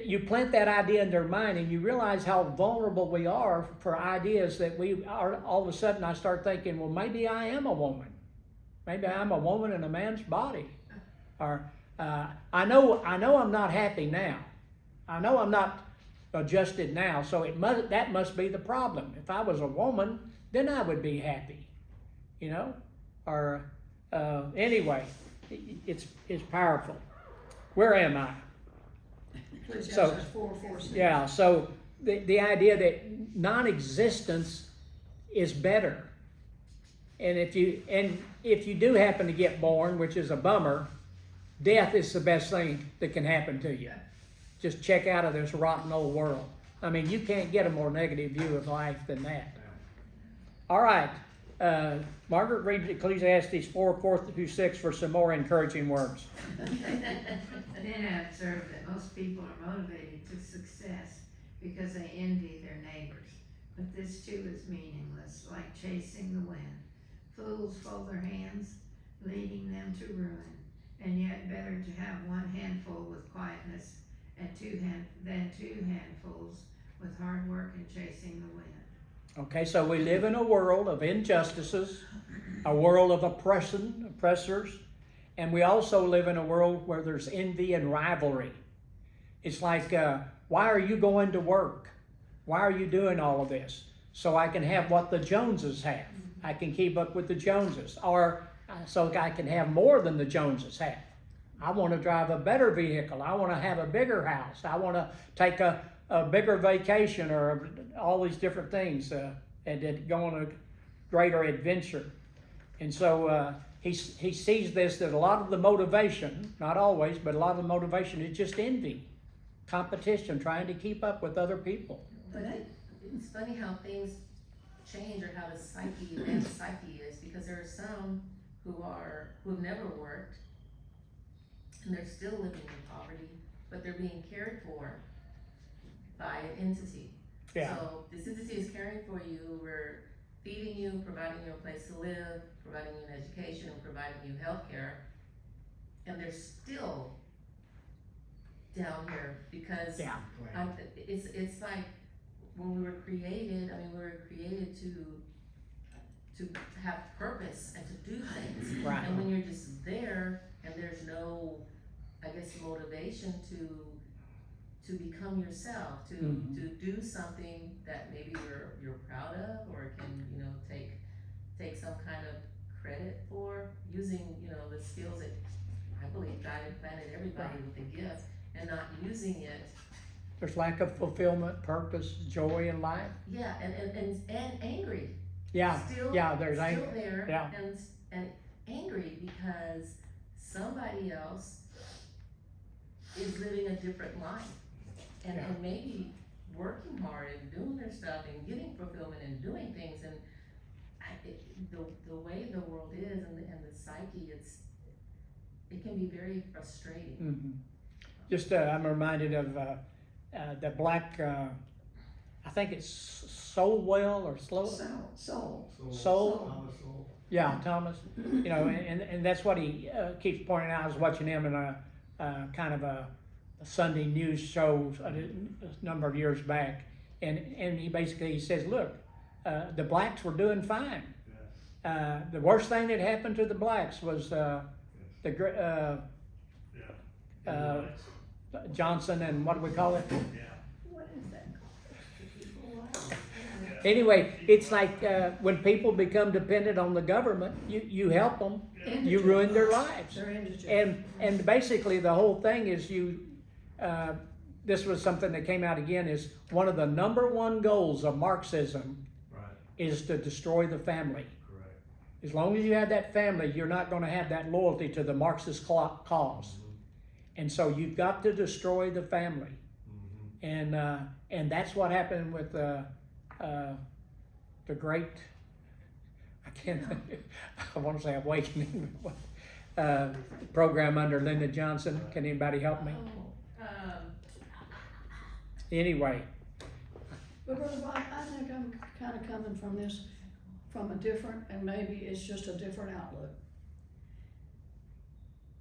[SPEAKER 1] you plant that idea in their mind, and you realize how vulnerable we are for ideas that we are. All of a sudden I start thinking, well, maybe I am a woman. Maybe I'm a woman in a man's body. Or I know I'm not happy now. I know I'm not adjusted now, so that must be the problem. If I was a woman, then I would be happy, Or anyway, it's powerful. Where am I?
[SPEAKER 4] Ecclesiastes 4:4.
[SPEAKER 1] Yeah. So the idea that non-existence is better, and if you do happen to get born, which is a bummer, death is the best thing that can happen to you. Just check out of this rotten old world. I mean, you can't get a more negative view of life than that. All right. Margaret, read Ecclesiastes 4:4-6 for some more encouraging words.
[SPEAKER 9] Then I observed that most people are motivated to success because they envy their neighbors. but this too is meaningless, like chasing the wind. Fools fold their hands, leading them to ruin, and yet better to have one handful with quietness and than two handfuls with hard work and chasing the wind.
[SPEAKER 1] Okay, so we live in a world of injustices, a world of oppressors, and we also live in a world where there's envy and rivalry. It's like, why are you going to work? Why are you doing all of this? So I can have what the Joneses have. I can keep up with the Joneses, or so I can have more than the Joneses have. I want to drive a better vehicle. I want to have a bigger house. I want to take a bigger vacation, or all these different things, and go on a greater adventure. And so he sees this, that a lot of the motivation, not always, but a lot of the motivation is just envy, competition, trying to keep up with other people.
[SPEAKER 3] But it's funny how things change, or how man's psyche is, because there are some who've never worked, and they're still living in poverty, but they're being cared for by an entity.
[SPEAKER 1] Yeah.
[SPEAKER 3] So this entity is caring for you, we're feeding you, providing you a place to live, providing you an education, and providing you health care, and they're still down here because
[SPEAKER 1] Yeah.
[SPEAKER 3] it's like when we were created, we were created to have purpose and to do things.
[SPEAKER 1] Right.
[SPEAKER 3] And when you're just there and there's no, I guess, motivation to become yourself, to do something that maybe you're proud of, or can, take some kind of credit for, using, the skills that I believe God implanted everybody with a gift, and not using it.
[SPEAKER 1] There's lack of fulfillment, purpose, joy in life.
[SPEAKER 3] Yeah, and angry.
[SPEAKER 1] Yeah,
[SPEAKER 3] Still,
[SPEAKER 1] yeah, there's
[SPEAKER 3] still
[SPEAKER 1] anger.
[SPEAKER 3] there,
[SPEAKER 1] Yeah.
[SPEAKER 3] and angry because somebody else is living a different life, and maybe working hard and doing their stuff and getting fulfillment and doing things, and the way the world is, and the psyche, it can be very frustrating.
[SPEAKER 1] Mm-hmm. Just, I'm reminded of the black, I think it's Soulwell or
[SPEAKER 7] Soul.
[SPEAKER 1] Soul. Yeah, Thomas. And that's what he keeps pointing out. I was watching him in a kind of a Sunday news show a number of years back, and he says, look, the blacks were doing fine. The worst thing that happened to the blacks was Johnson and what do we call it?
[SPEAKER 7] What is that?
[SPEAKER 1] Anyway, it's like when people become dependent on the government, you help them, you ruin their lives.
[SPEAKER 4] They're indigent.
[SPEAKER 1] And basically the whole thing is this was something that came out again, is one of the number one goals of Marxism is to destroy the family.
[SPEAKER 2] Correct.
[SPEAKER 1] As long as you have that family, you're not going to have that loyalty to the Marxist cause. And so you've got to destroy the family. And that's what happened with the great, I can't think, I want to say Awakening, program under Lyndon Johnson. Can anybody help me? Anyway.
[SPEAKER 4] But Brother Bob, I think I'm kind of coming from this from a different, and maybe it's just a different outlook.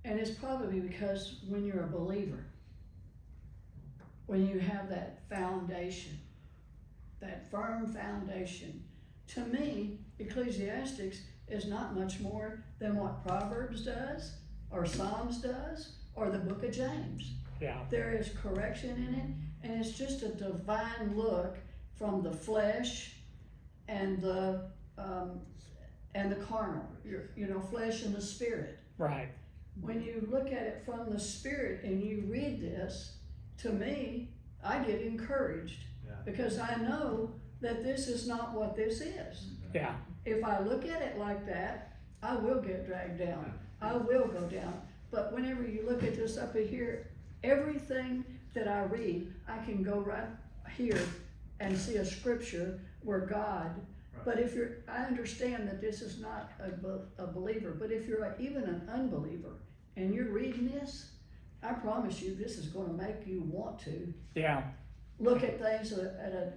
[SPEAKER 4] And it's probably because when you're a believer, when you have that foundation, that firm foundation, to me, Ecclesiastics is not much more than what Proverbs does, or Psalms does, or the book of James.
[SPEAKER 1] Yeah.
[SPEAKER 4] There is correction in it, and it's just a divine look from the flesh and the carnal, flesh and the spirit.
[SPEAKER 1] Right.
[SPEAKER 4] When you look at it from the spirit and you read this, to me, I get encouraged, because I know that this is not what this is.
[SPEAKER 1] Yeah.
[SPEAKER 4] If I look at it like that, I will get dragged down. I will go down. But whenever you look at this up here, everything that I read, I can go right here and see a scripture where God, but I understand that this is not a believer, but if you're even an unbeliever and you're reading this, I promise you this is going to make you want to
[SPEAKER 1] Yeah.
[SPEAKER 4] look at things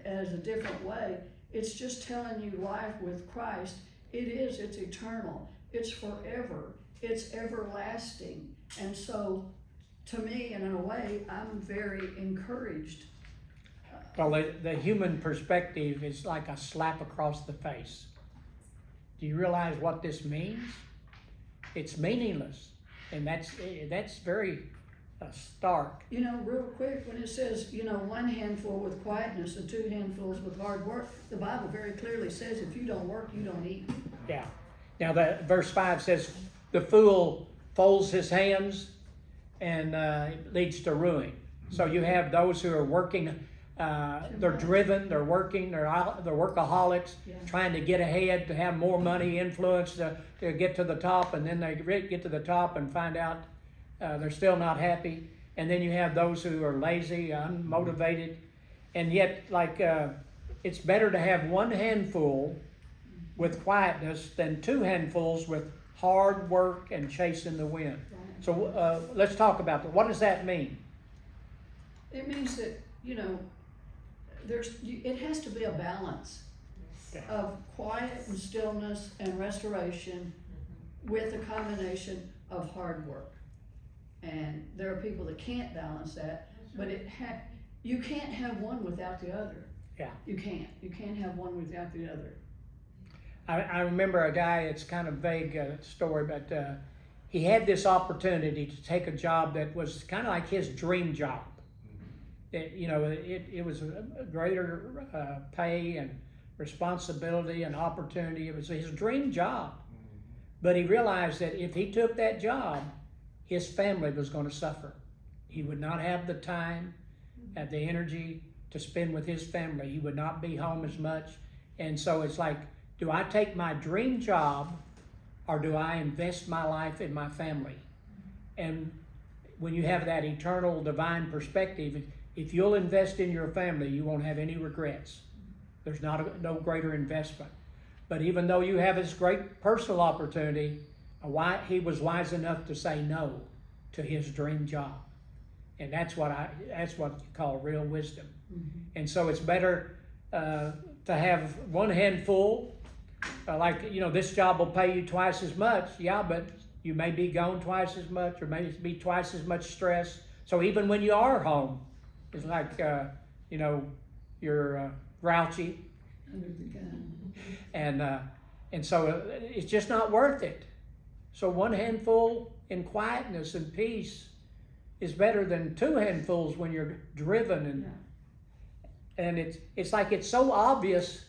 [SPEAKER 4] as a different way. It's just telling you life with Christ. It's eternal, it's forever, it's everlasting. And so, to me, and in a way, I'm very encouraged.
[SPEAKER 1] Well, the human perspective is like a slap across the face. Do you realize what this means? It's meaningless, and that's very stark.
[SPEAKER 4] You know, real quick, when it says, you know, one handful with quietness and 2 handfuls with hard work, the Bible very clearly says if you don't work, you don't eat.
[SPEAKER 1] Yeah. Now, verse 5 says, the fool folds his hands and leads to ruin. So you have those who are working, they're driven, they're working, they're workaholics,
[SPEAKER 4] Yeah.
[SPEAKER 1] trying to get ahead, to have more money, influence, to get to the top, and then they get to the top and find out they're still not happy. And then you have those who are lazy, unmotivated, and yet, it's better to have 1 handful with quietness than 2 handfuls with hard work and chasing the wind. So let's talk about that. What does that mean?
[SPEAKER 4] It means that, you know, it has to be a balance
[SPEAKER 1] Okay.
[SPEAKER 4] of quiet and stillness and restoration with a combination of hard work. And there are people that can't balance that, but you can't have one without the other.
[SPEAKER 1] Yeah.
[SPEAKER 4] You can't have one without the other.
[SPEAKER 1] I remember a guy, it's kind of vague story, but he had this opportunity to take a job that was kind of like his dream job. It was a greater pay and responsibility and opportunity. It was his dream job. But he realized that if he took that job, his family was going to suffer. He would not have the time and the energy to spend with his family. He would not be home as much. And so it's like, do I take my dream job or do I invest my life in my family? And when you have that eternal divine perspective, if you'll invest in your family, you won't have any regrets. There's no greater investment. But even though you have this great personal opportunity, he was wise enough to say no to his dream job. And that's what you call real wisdom.
[SPEAKER 4] Mm-hmm.
[SPEAKER 1] And so it's better to have 1 handful, this job will pay you twice as much, yeah, but you may be gone twice as much, or maybe be twice as much stress. So even when you are home, it's like, you're grouchy,
[SPEAKER 4] Under the gun.
[SPEAKER 1] and so it's just not worth it. So 1 handful in quietness and peace is better than 2 handfuls when you're driven and it's like it's so obvious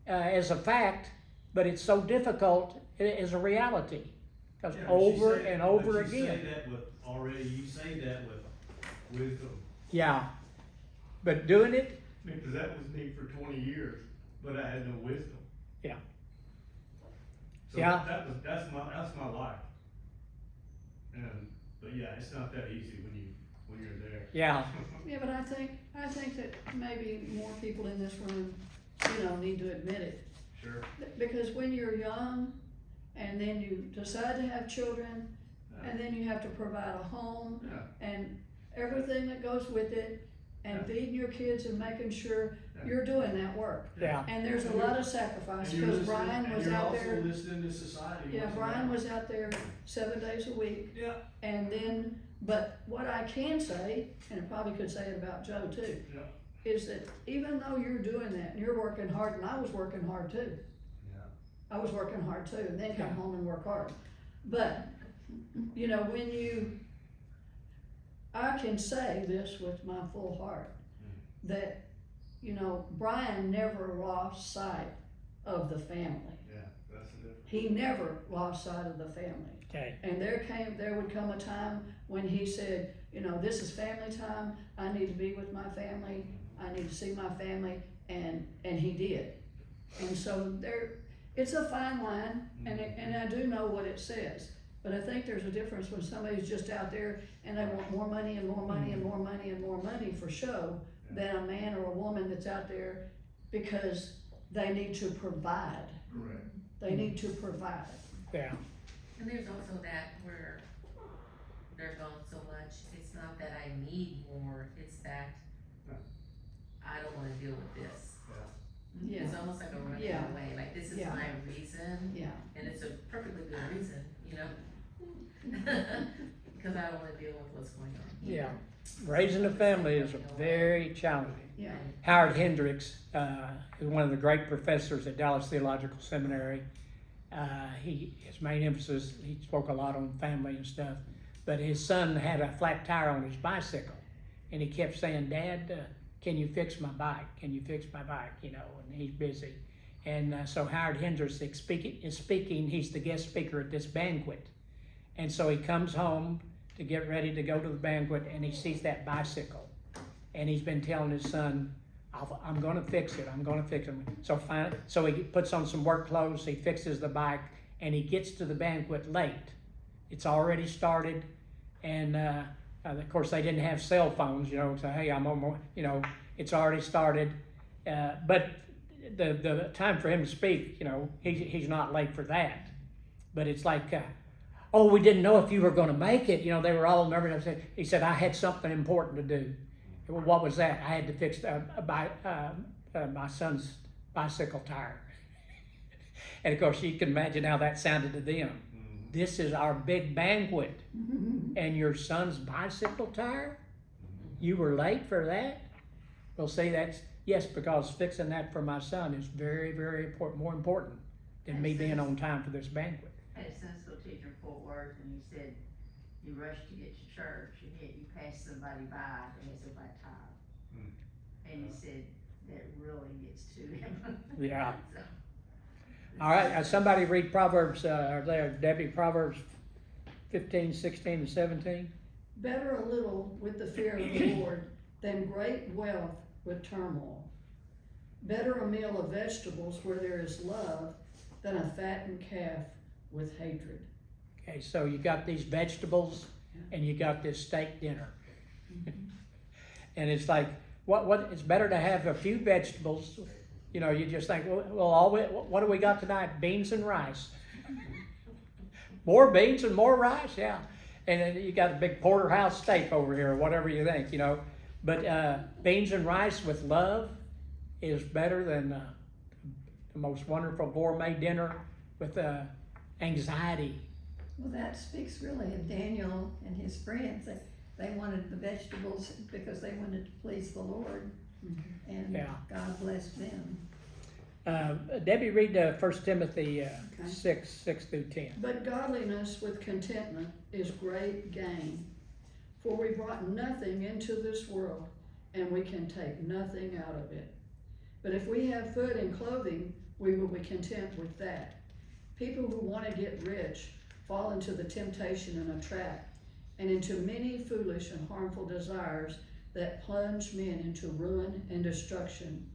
[SPEAKER 1] as a fact, but it's so difficult as a reality, because over and over again.
[SPEAKER 2] You say that with wisdom.
[SPEAKER 1] Yeah, but doing it.
[SPEAKER 2] Because that was me for 20 years, but I had no wisdom.
[SPEAKER 1] Yeah.
[SPEAKER 2] So
[SPEAKER 1] Yeah.
[SPEAKER 2] that's my life. But yeah, it's not that easy when you're there.
[SPEAKER 1] Yeah.
[SPEAKER 4] Yeah, but I think that maybe more people in this room, need to admit it.
[SPEAKER 2] Sure.
[SPEAKER 4] Because when you're young, and then you decide to have children, and then you have to provide a home, and everything that goes with it, and feeding your kids and making sure you're doing that work.
[SPEAKER 1] Yeah.
[SPEAKER 4] And there's a lot of sacrifice, because Brian was out there.
[SPEAKER 2] You're also listening to society.
[SPEAKER 4] Yeah, Brian was out there 7 days a week.
[SPEAKER 2] Yeah.
[SPEAKER 4] And then, but what I can say, and I probably could say it about Joe too,
[SPEAKER 2] Yeah.
[SPEAKER 4] is that even though you're doing that, and you're working hard, and I was working hard too.
[SPEAKER 2] Yeah.
[SPEAKER 4] I was working hard too, and then come
[SPEAKER 1] Yeah.
[SPEAKER 4] home and work hard. But, I can say this with my full heart, that, Brian never lost sight of the family.
[SPEAKER 2] Yeah, that's the difference.
[SPEAKER 4] He never lost sight of the family.
[SPEAKER 1] Okay.
[SPEAKER 4] And there would come a time when he said, this is family time, I need to be with my family, I need to see my family, and he did. And so it's a fine line, and I do know what it says. But I think there's a difference when somebody's just out there and they want more money and more money and more money and more money for show, than a man or a woman that's out there because they need to provide.
[SPEAKER 2] Correct.
[SPEAKER 4] They need to provide.
[SPEAKER 1] Yeah.
[SPEAKER 3] And there's also that where they're going so much, it's not that I need more, it's that I don't wanna deal with this.
[SPEAKER 4] Yeah,
[SPEAKER 3] It's almost like a running
[SPEAKER 4] Yeah.
[SPEAKER 3] away, like this is
[SPEAKER 4] Yeah.
[SPEAKER 3] my reason,
[SPEAKER 4] yeah,
[SPEAKER 3] and it's a perfectly good reason, you know? Cause I don't wanna deal with what's going on.
[SPEAKER 1] Yeah. Raising a family is very challenging.
[SPEAKER 4] yeah.
[SPEAKER 1] Howard Hendricks is one of the great professors at Dallas Theological Seminary. His main emphasis, he spoke a lot on family and stuff, but his son had a flat tire on his bicycle, and he kept saying, "Dad, can you fix my bike? Can you fix my bike?" You know, and he's busy. And so Howard Hendricks is speaking. He's the guest speaker at this banquet, and so he comes home to get ready to go to the banquet, and he sees that bicycle, and he's been telling his son, I'm gonna fix it, I'm gonna fix it. So he puts on some work clothes, he fixes the bike, and he gets to the banquet late. It's already started, and of course they didn't have cell phones, you know, so hey, I'm on, you know, it's already started. But the time for him to speak, you know, he's not late for that. But it's like, oh, we didn't know if you were gonna make it, you know, they were all nervous. He said, I had something important to do. Well, what was that? I had to fix my son's bicycle tire. And of course, you can imagine how that sounded to them. This is our big banquet, and your son's bicycle tire? You were late for that? Well, see, yes, because fixing that for my son is very, very important, more important than me being on time for this banquet.
[SPEAKER 6] I had a Sunday school teacher in Fort Worth, and he said, you rush to get to church, and yet you pass somebody by that has a flat tire. And he said, that really gets to him.
[SPEAKER 1] Yeah.
[SPEAKER 6] So,
[SPEAKER 1] All right, somebody read Proverbs, Debbie, Proverbs 15, 16, and 17.
[SPEAKER 4] Better a little with the fear of the Lord than great wealth with turmoil. Better a meal of vegetables where there is love than a fattened calf with hatred.
[SPEAKER 1] Okay, so you got these vegetables and you got this steak dinner. And it's like, what? It's better to have a few vegetables. You know, you just think, well, what do we got tonight? Beans and rice. More beans and more rice, yeah. And then you got a big porterhouse steak over here, or whatever you think, you know. But beans and rice with love is better than the most wonderful gourmet dinner with anxiety.
[SPEAKER 7] Well, that speaks really of Daniel and his friends. They wanted the vegetables because they wanted to please the Lord, and
[SPEAKER 1] Yeah.
[SPEAKER 7] God blessed them.
[SPEAKER 1] Debbie, read 1 Timothy 6 through 10.
[SPEAKER 4] But godliness with contentment is great gain. For we brought nothing into this world, and we can take nothing out of it. But if we have food and clothing, we will be content with that. People who want to get rich fall into the temptation and a trap, and into many foolish and harmful desires that plunge men into ruin and destruction.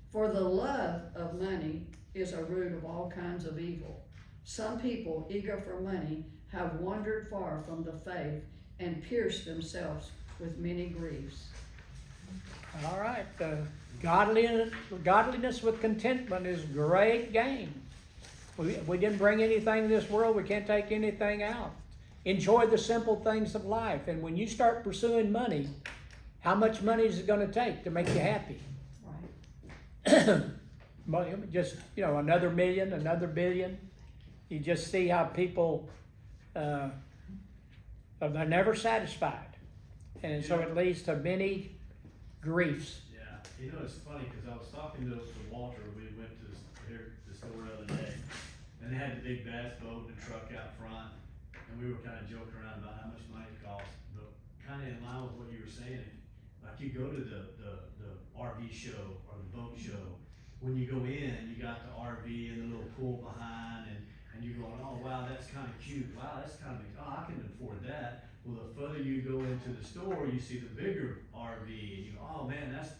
[SPEAKER 4] For the love of money is a root of all kinds of evil. Some people, eager for money, have wandered far from the faith and pierced themselves with many griefs.
[SPEAKER 1] All right, godliness with contentment is great gain. We didn't bring anything to this world, we can't take anything out. Enjoy the simple things of life, and when you start pursuing money, how much money is it going to take to make you happy?
[SPEAKER 4] Right.
[SPEAKER 1] Just, you know, another million, another billion. You just see how people, they're never satisfied. And so it leads to many griefs.
[SPEAKER 2] Yeah, you know, it's funny, because I was talking to Walter, we went to the store the other day, and they had the big bass boat and truck out front, and we were kind of joking around about how much money it costs, but kind of in line with what you were saying, like you go to the RV show or the boat show, when you go in, you got the RV and the little pool behind, and you're going, oh wow, that's kind of cute, wow, that's kind of, oh, I can afford that. Well, the further you go into the store, you see the bigger RV, and you go, oh man, that's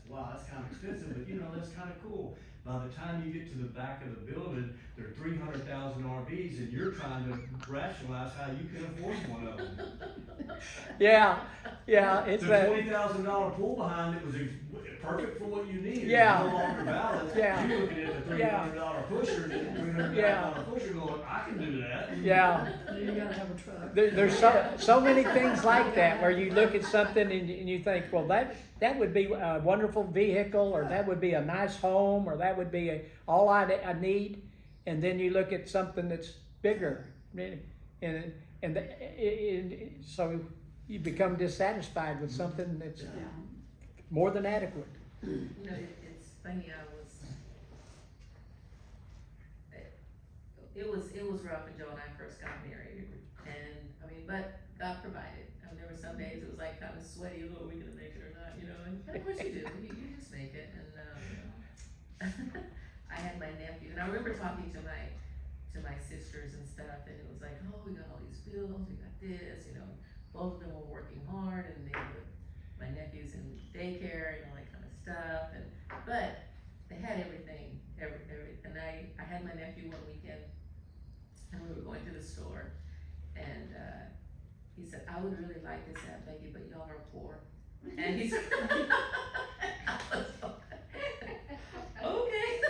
[SPEAKER 2] kind of expensive, but you know, that's kind of cool. By the time you get to the back of the building, there are 300,000 RVs, and you're trying to rationalize how you can afford one of them.
[SPEAKER 1] Yeah, it's
[SPEAKER 2] The $20,000 pool behind it was perfect for what you need.
[SPEAKER 1] Yeah.
[SPEAKER 2] It's no longer valid.
[SPEAKER 1] Yeah.
[SPEAKER 2] You looking at the $300 pusher, and $300 pusher going, I can do that.
[SPEAKER 1] Yeah.
[SPEAKER 4] You gotta have a truck.
[SPEAKER 1] There's so many things like that where you look at something and you think, well, that would be a wonderful vehicle, or that would be a nice home, or that would be all I need, and then you look at something that's bigger, so you become dissatisfied with something that's
[SPEAKER 4] Yeah.
[SPEAKER 1] more than adequate.
[SPEAKER 3] You know, it's funny, it was rough when Joe and I first got married, and, I mean, but God provided. I mean, there were some days it was like kind of sweaty, oh, are we gonna make it or not, you know, and of course you do, you just make it, and, I had my nephew, and I remember talking to my sisters and stuff, and it was like, oh, we got all these bills, we got this, you know, both of them were working hard, and my nephew's in daycare and all that kind of stuff, but they had everything, and I had my nephew one weekend, and we were going to the store, and, he said, I would really like this Aunt Becky, but y'all are poor, and he said, okay.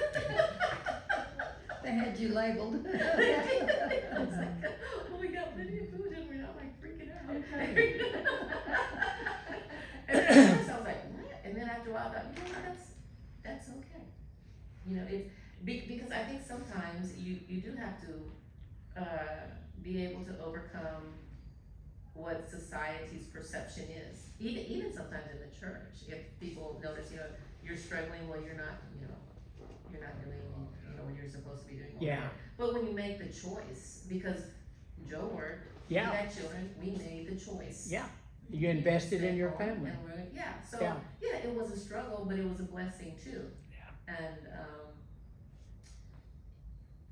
[SPEAKER 7] They had you labeled.
[SPEAKER 3] I was like, well, we got plenty of food and we're not like freaking out. And at first I was like, what? And then after a while I thought, you know, that's okay. You know, because I think sometimes you do have to be able to overcome what society's perception is. Even sometimes in the church, if people notice, you know, you're struggling, well, you're not doing, you know, what you're supposed to be doing.
[SPEAKER 1] Yeah.
[SPEAKER 3] But when you make the choice, because Joe worked,
[SPEAKER 1] Yeah.
[SPEAKER 3] we had children, we made the choice.
[SPEAKER 1] Yeah. You invested in your
[SPEAKER 3] Stay home,
[SPEAKER 1] family.
[SPEAKER 3] and so,
[SPEAKER 1] Yeah.
[SPEAKER 3] yeah, it was a struggle, but it was a blessing too.
[SPEAKER 1] Yeah.
[SPEAKER 3] And,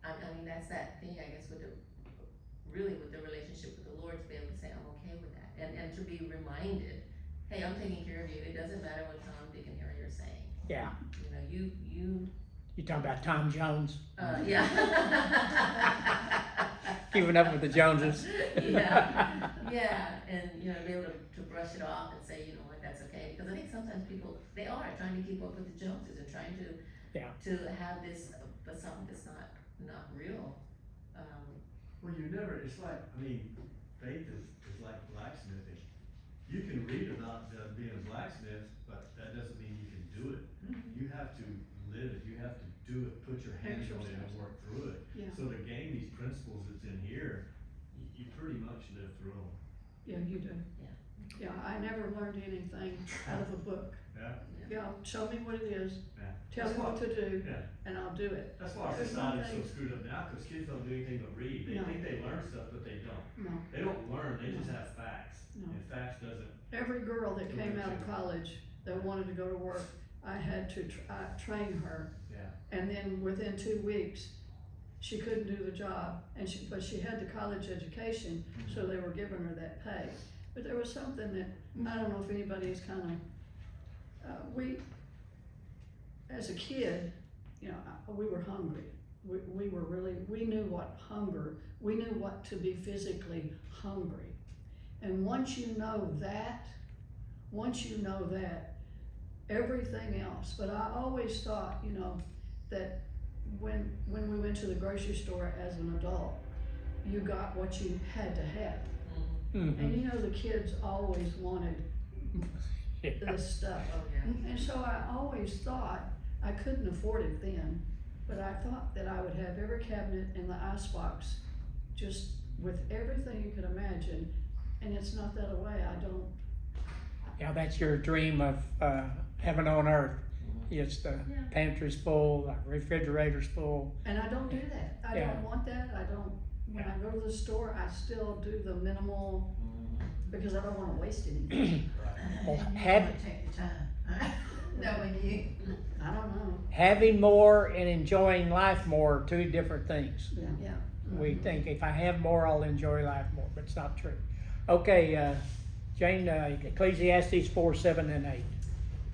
[SPEAKER 3] I mean, that's that thing, I guess, with the relationship with the Lord, to be able to say, I'm okay with that, and to be reminded, hey, I'm taking care of you, it doesn't matter what Tom, Dick, and Harry are saying,
[SPEAKER 1] Yeah.
[SPEAKER 3] you know, you,
[SPEAKER 1] You talking about Tom Jones?
[SPEAKER 3] yeah.
[SPEAKER 1] Keeping up with the Joneses?
[SPEAKER 3] Yeah, and, you know, be able to brush it off and say, you know what, that's okay, because I think sometimes people, they are trying to keep up with the Joneses and trying to,
[SPEAKER 1] Yeah.
[SPEAKER 3] to have this facade that's not real.
[SPEAKER 2] Well, you never, it's like, I mean, faith is like blacksmithing. You can read about being a blacksmith, but that doesn't mean you can do it. You have to live it, you have to do it, put your hands on it and work through it.
[SPEAKER 4] Yeah.
[SPEAKER 2] So to gain these principles that's in here, you pretty much live through them.
[SPEAKER 4] Yeah, you do.
[SPEAKER 3] Yeah.
[SPEAKER 4] Yeah, I never learned anything out of a book.
[SPEAKER 2] Yeah,
[SPEAKER 4] Yeah, show me what it is,
[SPEAKER 2] yeah.
[SPEAKER 4] tell me what to do,
[SPEAKER 2] Yeah,
[SPEAKER 4] and I'll do it.
[SPEAKER 2] that's why our
[SPEAKER 4] There's one
[SPEAKER 2] society's so
[SPEAKER 4] thing-
[SPEAKER 2] screwed up now, cause kids don't do anything but read. They
[SPEAKER 4] No.
[SPEAKER 2] think they learn stuff, but they don't.
[SPEAKER 4] No,
[SPEAKER 2] They don't learn, they just have facts.
[SPEAKER 4] No.
[SPEAKER 2] And facts doesn't,
[SPEAKER 4] every girl that came out of college that wanted to go to work, I had to train her,
[SPEAKER 2] yeah.
[SPEAKER 4] and then within 2 weeks, she couldn't do the job, but she had the college education, so they were giving her that pay. But there was something that, I don't know if anybody's kind of, as a kid, you know, we were hungry. We were really, we knew what hunger, we knew what to be physically hungry. And once you know that, everything else, but I always thought, you know, that when we went to the grocery store as an adult, you got what you had to have.
[SPEAKER 1] Mhm.
[SPEAKER 4] And you know, the kids always wanted
[SPEAKER 1] Yeah.
[SPEAKER 4] this stuff.
[SPEAKER 3] Oh, yeah.
[SPEAKER 4] And so I always thought, I couldn't afford it then, but I thought that I would have every cabinet in the icebox, just with everything you could imagine, and it's not that way, I don't.
[SPEAKER 1] Yeah, that's your dream of heaven on earth. It's the
[SPEAKER 3] Yeah.
[SPEAKER 1] pantry's full, the refrigerator's full.
[SPEAKER 4] And I don't do that, I
[SPEAKER 1] Yeah.
[SPEAKER 4] don't want that, when I go to the store, I still do the minimal, because I don't wanna waste anything.
[SPEAKER 1] Well,
[SPEAKER 9] You
[SPEAKER 1] have-
[SPEAKER 9] wanna take the time, knowing you.
[SPEAKER 4] I don't know,
[SPEAKER 1] Having more and enjoying life more are two different things.
[SPEAKER 4] yeah.
[SPEAKER 1] We think if I have more, I'll enjoy life more, but it's not true. Okay, Jane, Ecclesiastes 4, 7, and 8.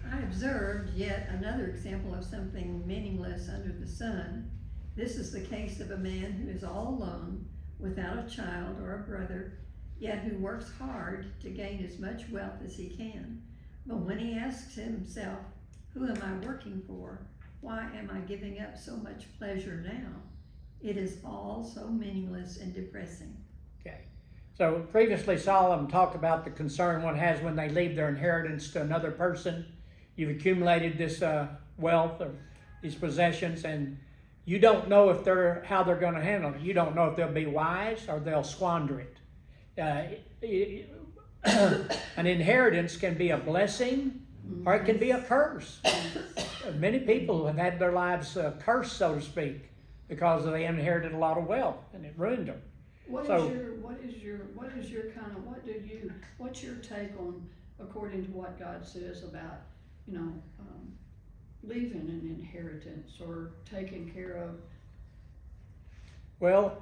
[SPEAKER 7] I observed yet another example of something meaningless under the sun. This is the case of a man who is all alone, without a child or a brother, yet who works hard to gain as much wealth as he can. But when he asks himself, Who am I working for? Why am I giving up so much pleasure now? It is all so meaningless and depressing.
[SPEAKER 1] Okay. So previously Solomon talked about the concern one has when they leave their inheritance to another person. You've accumulated this wealth or these possessions, and you don't know if how they're going to handle it. You don't know if they'll be wise or they'll squander it. An inheritance can be a blessing or it can be a curse. Many people have had their lives cursed, so to speak, because they inherited a lot of wealth and it ruined them.
[SPEAKER 4] What's your take on, according to what God says about, leaving an inheritance or taking care of?
[SPEAKER 1] Well,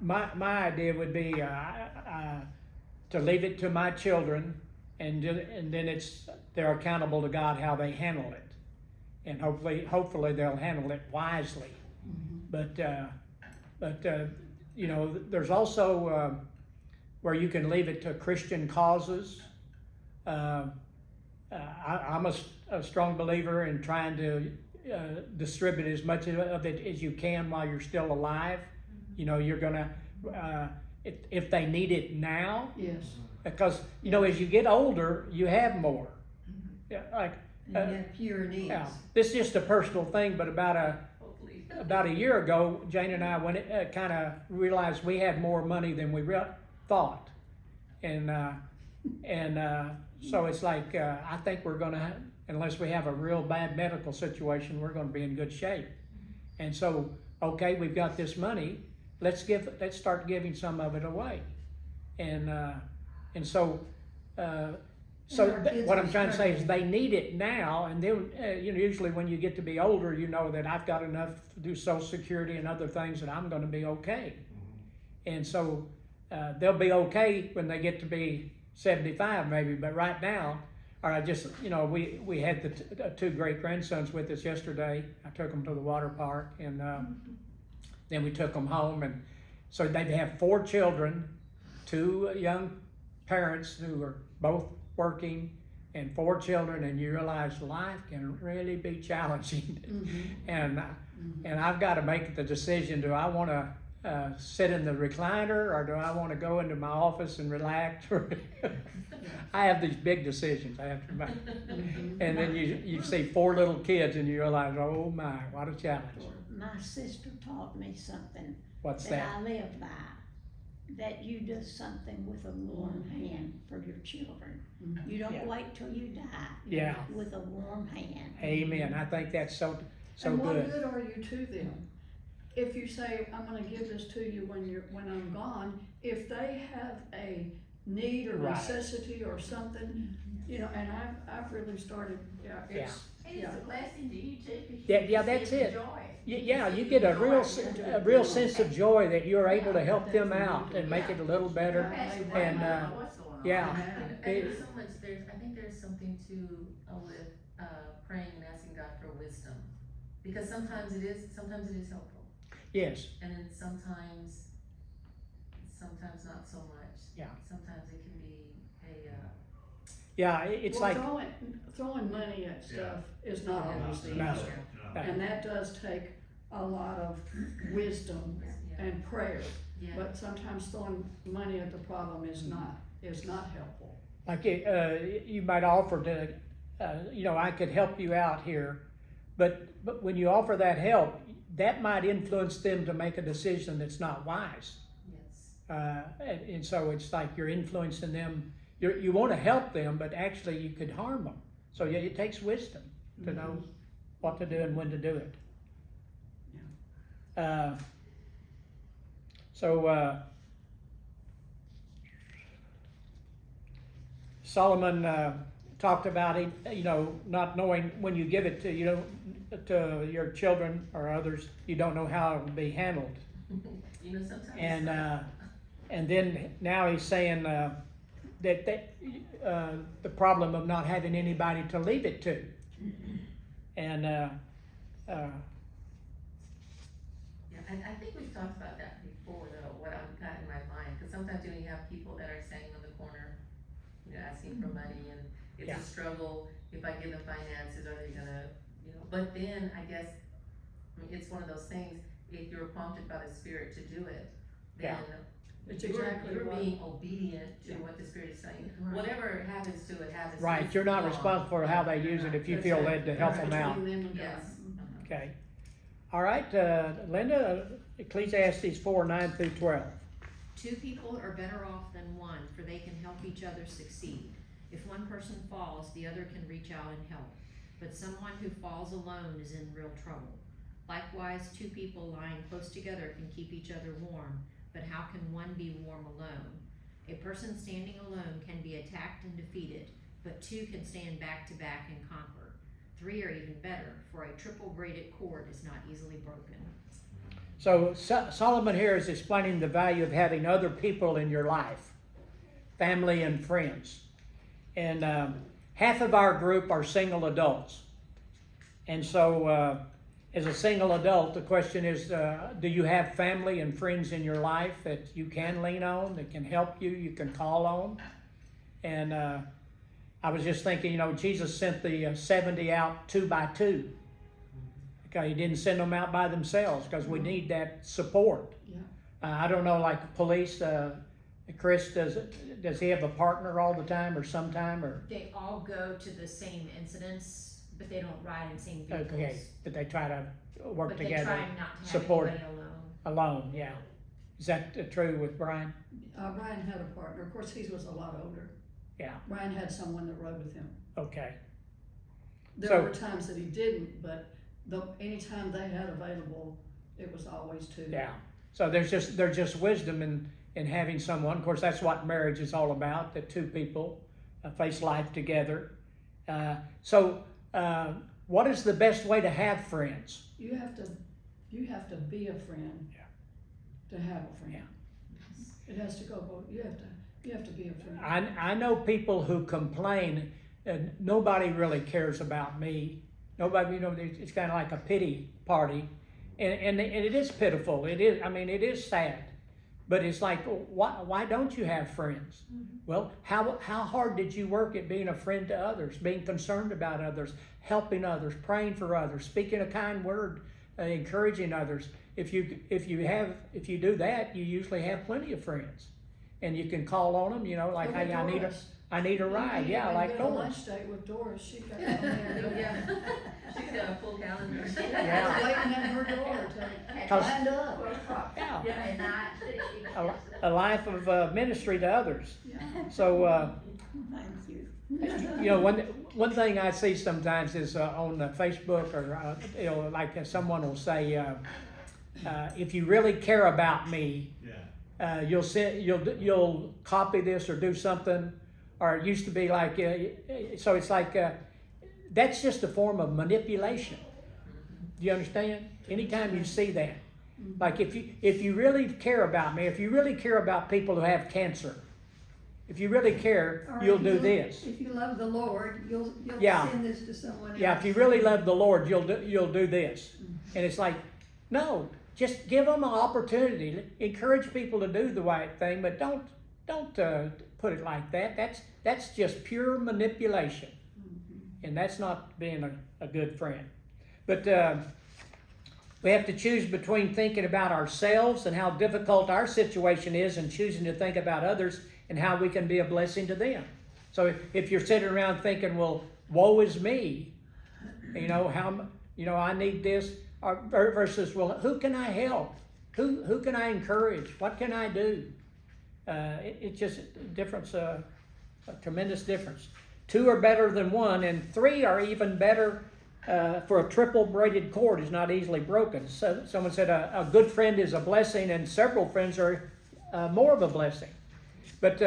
[SPEAKER 1] my idea would be to leave it to my children, and then they're accountable to God how they handle it, and hopefully they'll handle it wisely.
[SPEAKER 4] Mm-hmm.
[SPEAKER 1] But there's also where you can leave it to Christian causes. I'm a strong believer in trying to distribute as much of it as you can while you're still alive. You're gonna, if they need it now,
[SPEAKER 4] Yes.
[SPEAKER 1] because, as you get older, you have more. Yeah, like,
[SPEAKER 7] And you have fewer needs.
[SPEAKER 1] yeah, this is just a personal thing, but about a year ago, Jane and I kind of realized we had more money than we thought. And so it's like, I think we're gonna, unless we have a real bad medical situation, we're gonna be in good shape. And so, okay, we've got this money, let's start giving some of it away. And so what I'm trying to say is they need it now, and then, usually when you get to be older, you know that I've got enough to do Social Security and other things that I'm gonna be okay. And so, they'll be okay when they get to be 75 maybe, but right now, or we had the two great grandsons with us yesterday. I took them to the water park, and then we took them home, and so they have 4 children, 2 young parents who are both working, and 4 children, and you realize life can really be challenging.
[SPEAKER 4] Mm-hmm.
[SPEAKER 1] And I've got to make the decision: do I want to sit in the recliner, or do I want to go into my office and relax? I have these big decisions I have to make. And then you see 4 little kids and you realize, oh my, what a challenge.
[SPEAKER 10] My sister taught me something
[SPEAKER 1] What's
[SPEAKER 10] that
[SPEAKER 1] that?
[SPEAKER 10] I live by, that you do something with a warm hand for your children. You don't
[SPEAKER 1] Yeah.
[SPEAKER 10] wait till you die.
[SPEAKER 1] Yeah.
[SPEAKER 10] With a warm hand.
[SPEAKER 1] Amen. I think that's so
[SPEAKER 4] And what
[SPEAKER 1] good.
[SPEAKER 4] good are you to them? If you say, I'm gonna give this to you when I'm gone, if they have a need or
[SPEAKER 1] Right.
[SPEAKER 4] necessity or something, and I've really started, it's,
[SPEAKER 6] And it's a blessing to you too, 'cause
[SPEAKER 1] Yeah,
[SPEAKER 6] you
[SPEAKER 1] yeah,
[SPEAKER 6] just
[SPEAKER 1] that's
[SPEAKER 6] get
[SPEAKER 1] it.
[SPEAKER 6] the joy.
[SPEAKER 1] Yeah, you get a real sense of joy that you're able to help them out and make it a little better.
[SPEAKER 6] Pastor
[SPEAKER 4] And,
[SPEAKER 6] Brian, I don't know what's going on.
[SPEAKER 1] yeah.
[SPEAKER 3] And there's so much, I think there's something to, with, praying and asking God for wisdom. Because sometimes it is helpful,
[SPEAKER 1] Yes,
[SPEAKER 3] and then sometimes not so much.
[SPEAKER 1] Yeah.
[SPEAKER 3] Sometimes it can be
[SPEAKER 1] yeah, it's
[SPEAKER 4] well,
[SPEAKER 1] like,
[SPEAKER 4] throwing money at stuff is not always the
[SPEAKER 1] No.
[SPEAKER 4] answer. And that does take a lot of wisdom and prayer,
[SPEAKER 3] yeah.
[SPEAKER 4] but sometimes throwing money at the problem is not helpful.
[SPEAKER 1] like you might offer to, I could help you out here, but when you offer that help, that might influence them to make a decision that's not wise.
[SPEAKER 3] Yes.
[SPEAKER 1] And so it's like you're influencing them. You want to help them, but actually you could harm them. So yeah, it takes wisdom to know what to do and when to do it. Solomon talked about it, not knowing when you give it to your children or others, you don't know how it will be handled.
[SPEAKER 3] Sometimes.
[SPEAKER 1] And then now he's saying that the problem of not having anybody to leave it to. And
[SPEAKER 3] Yeah, I think we've talked about that before, though, what I've got in my mind, because sometimes you have people that are standing on the corner, asking for money, it's
[SPEAKER 1] Yeah.
[SPEAKER 3] a struggle, if I give them finances, are they gonna, you know, but then I guess, I mean, it's one of those things, if you're prompted by the Spirit to do it, then
[SPEAKER 4] It's
[SPEAKER 3] you're,
[SPEAKER 4] exactly
[SPEAKER 3] you're
[SPEAKER 4] what-
[SPEAKER 3] being obedient to
[SPEAKER 4] Yeah.
[SPEAKER 3] what the Spirit is saying.
[SPEAKER 4] Right.
[SPEAKER 3] Whatever happens to it, happens to it.
[SPEAKER 1] Right, you're not
[SPEAKER 3] It's
[SPEAKER 1] responsible for how they use it if you feel led to help them out.
[SPEAKER 4] Between them and
[SPEAKER 3] Yes.
[SPEAKER 4] God.
[SPEAKER 1] Okay. All right, Linda, Ecclesiastes 4:9-12.
[SPEAKER 5] Two people are better off than one, for they can help each other succeed. If one person falls, the other can reach out and help. But someone who falls alone is in real trouble. Likewise, two people lying close together can keep each other warm, but how can one be warm alone? A person standing alone can be attacked and defeated, but two can stand back to back and conquer. Three are even better, for a triple braided cord is not easily broken.
[SPEAKER 1] So Solomon here is explaining the value of having other people in your life, family and friends. And half of our group are single adults. And so as a single adult, the question is, do you have family and friends in your life that you can lean on, that can help you, you can call on? And I was just thinking, you know, Jesus sent the 70 out 2 by 2. Okay, he didn't send them out by themselves because we need that support.
[SPEAKER 4] Yeah.
[SPEAKER 1] I don't know, like police, Chris, does he have a partner all the time or sometime, or?
[SPEAKER 11] They all go to the same incidents, but they don't ride in the same vehicles.
[SPEAKER 1] Okay, that they try to work
[SPEAKER 11] But they
[SPEAKER 1] together
[SPEAKER 11] try not to have
[SPEAKER 1] support
[SPEAKER 11] anybody alone.
[SPEAKER 1] alone, yeah. Is that true with Brian?
[SPEAKER 4] Brian had a partner, of course, he was a lot older.
[SPEAKER 1] Yeah,
[SPEAKER 4] Brian had someone that rode with him.
[SPEAKER 1] okay,
[SPEAKER 4] There
[SPEAKER 1] So-
[SPEAKER 4] were times that he didn't, but anytime they had available, it was always two.
[SPEAKER 1] yeah. So there's just wisdom in having someone. Of course, that's what marriage is all about, that two people face life together. So what is the best way to have friends?
[SPEAKER 4] You have to be a friend.
[SPEAKER 1] Yeah.
[SPEAKER 4] To have a friend. It has to go both, you have to be a friend.
[SPEAKER 1] I know people who complain, and nobody really cares about me. Nobody, you know, it's kind of like a pity party, and it is pitiful. It is. I mean, it is sad, but it's like, why don't you have friends? Well, how hard did you work at being a friend to others, being concerned about others, helping others, praying for others, speaking a kind word, encouraging others? If you do that, you usually have plenty of friends, and you can call on them. You know, like,
[SPEAKER 4] Look at
[SPEAKER 1] hey,
[SPEAKER 4] Doris.
[SPEAKER 1] I need a ride. Yeah, like
[SPEAKER 4] Doris.
[SPEAKER 1] Doris.
[SPEAKER 4] Lunch date with Doris, she got on there.
[SPEAKER 3] Yeah, she's got a full calendar.
[SPEAKER 1] Yeah.
[SPEAKER 4] Waiting at her door to
[SPEAKER 1] Cause-
[SPEAKER 4] line up.
[SPEAKER 1] Yeah,
[SPEAKER 6] And I,
[SPEAKER 1] a life of ministry to others.
[SPEAKER 4] Yeah.
[SPEAKER 1] So,
[SPEAKER 10] Thank you.
[SPEAKER 1] you know, one thing I see sometimes is on Facebook, or you know, like someone will say, if you really care about me,
[SPEAKER 2] Yeah.
[SPEAKER 1] you'll copy this or do something. Or it used to be like, so it's like that's just a form of manipulation. Do you understand? Anytime you see that, like if you really care about me, if you really care about people who have cancer, if you really care,
[SPEAKER 7] Or
[SPEAKER 1] you'll
[SPEAKER 7] if
[SPEAKER 1] do
[SPEAKER 7] you-
[SPEAKER 1] this.
[SPEAKER 7] If you love the Lord, you'll
[SPEAKER 1] Yeah.
[SPEAKER 7] send this to someone else.
[SPEAKER 1] Yeah, if you really love the Lord, you'll do this. And it's like, no, just give them an opportunity. Encourage people to do the right thing, but don't put it like that. That's just pure manipulation, and that's not being a good friend. But we have to choose between thinking about ourselves and how difficult our situation is, and choosing to think about others and how we can be a blessing to them. So if you're sitting around thinking, well, woe is me, you know, I need this, or versus, well, who can I help? Who can I encourage? What can I do? It's just a difference, a tremendous difference. 2 are better than 1, and 3 are even better, for a triple braided cord is not easily broken. So someone said a good friend is a blessing, and several friends are more of a blessing. But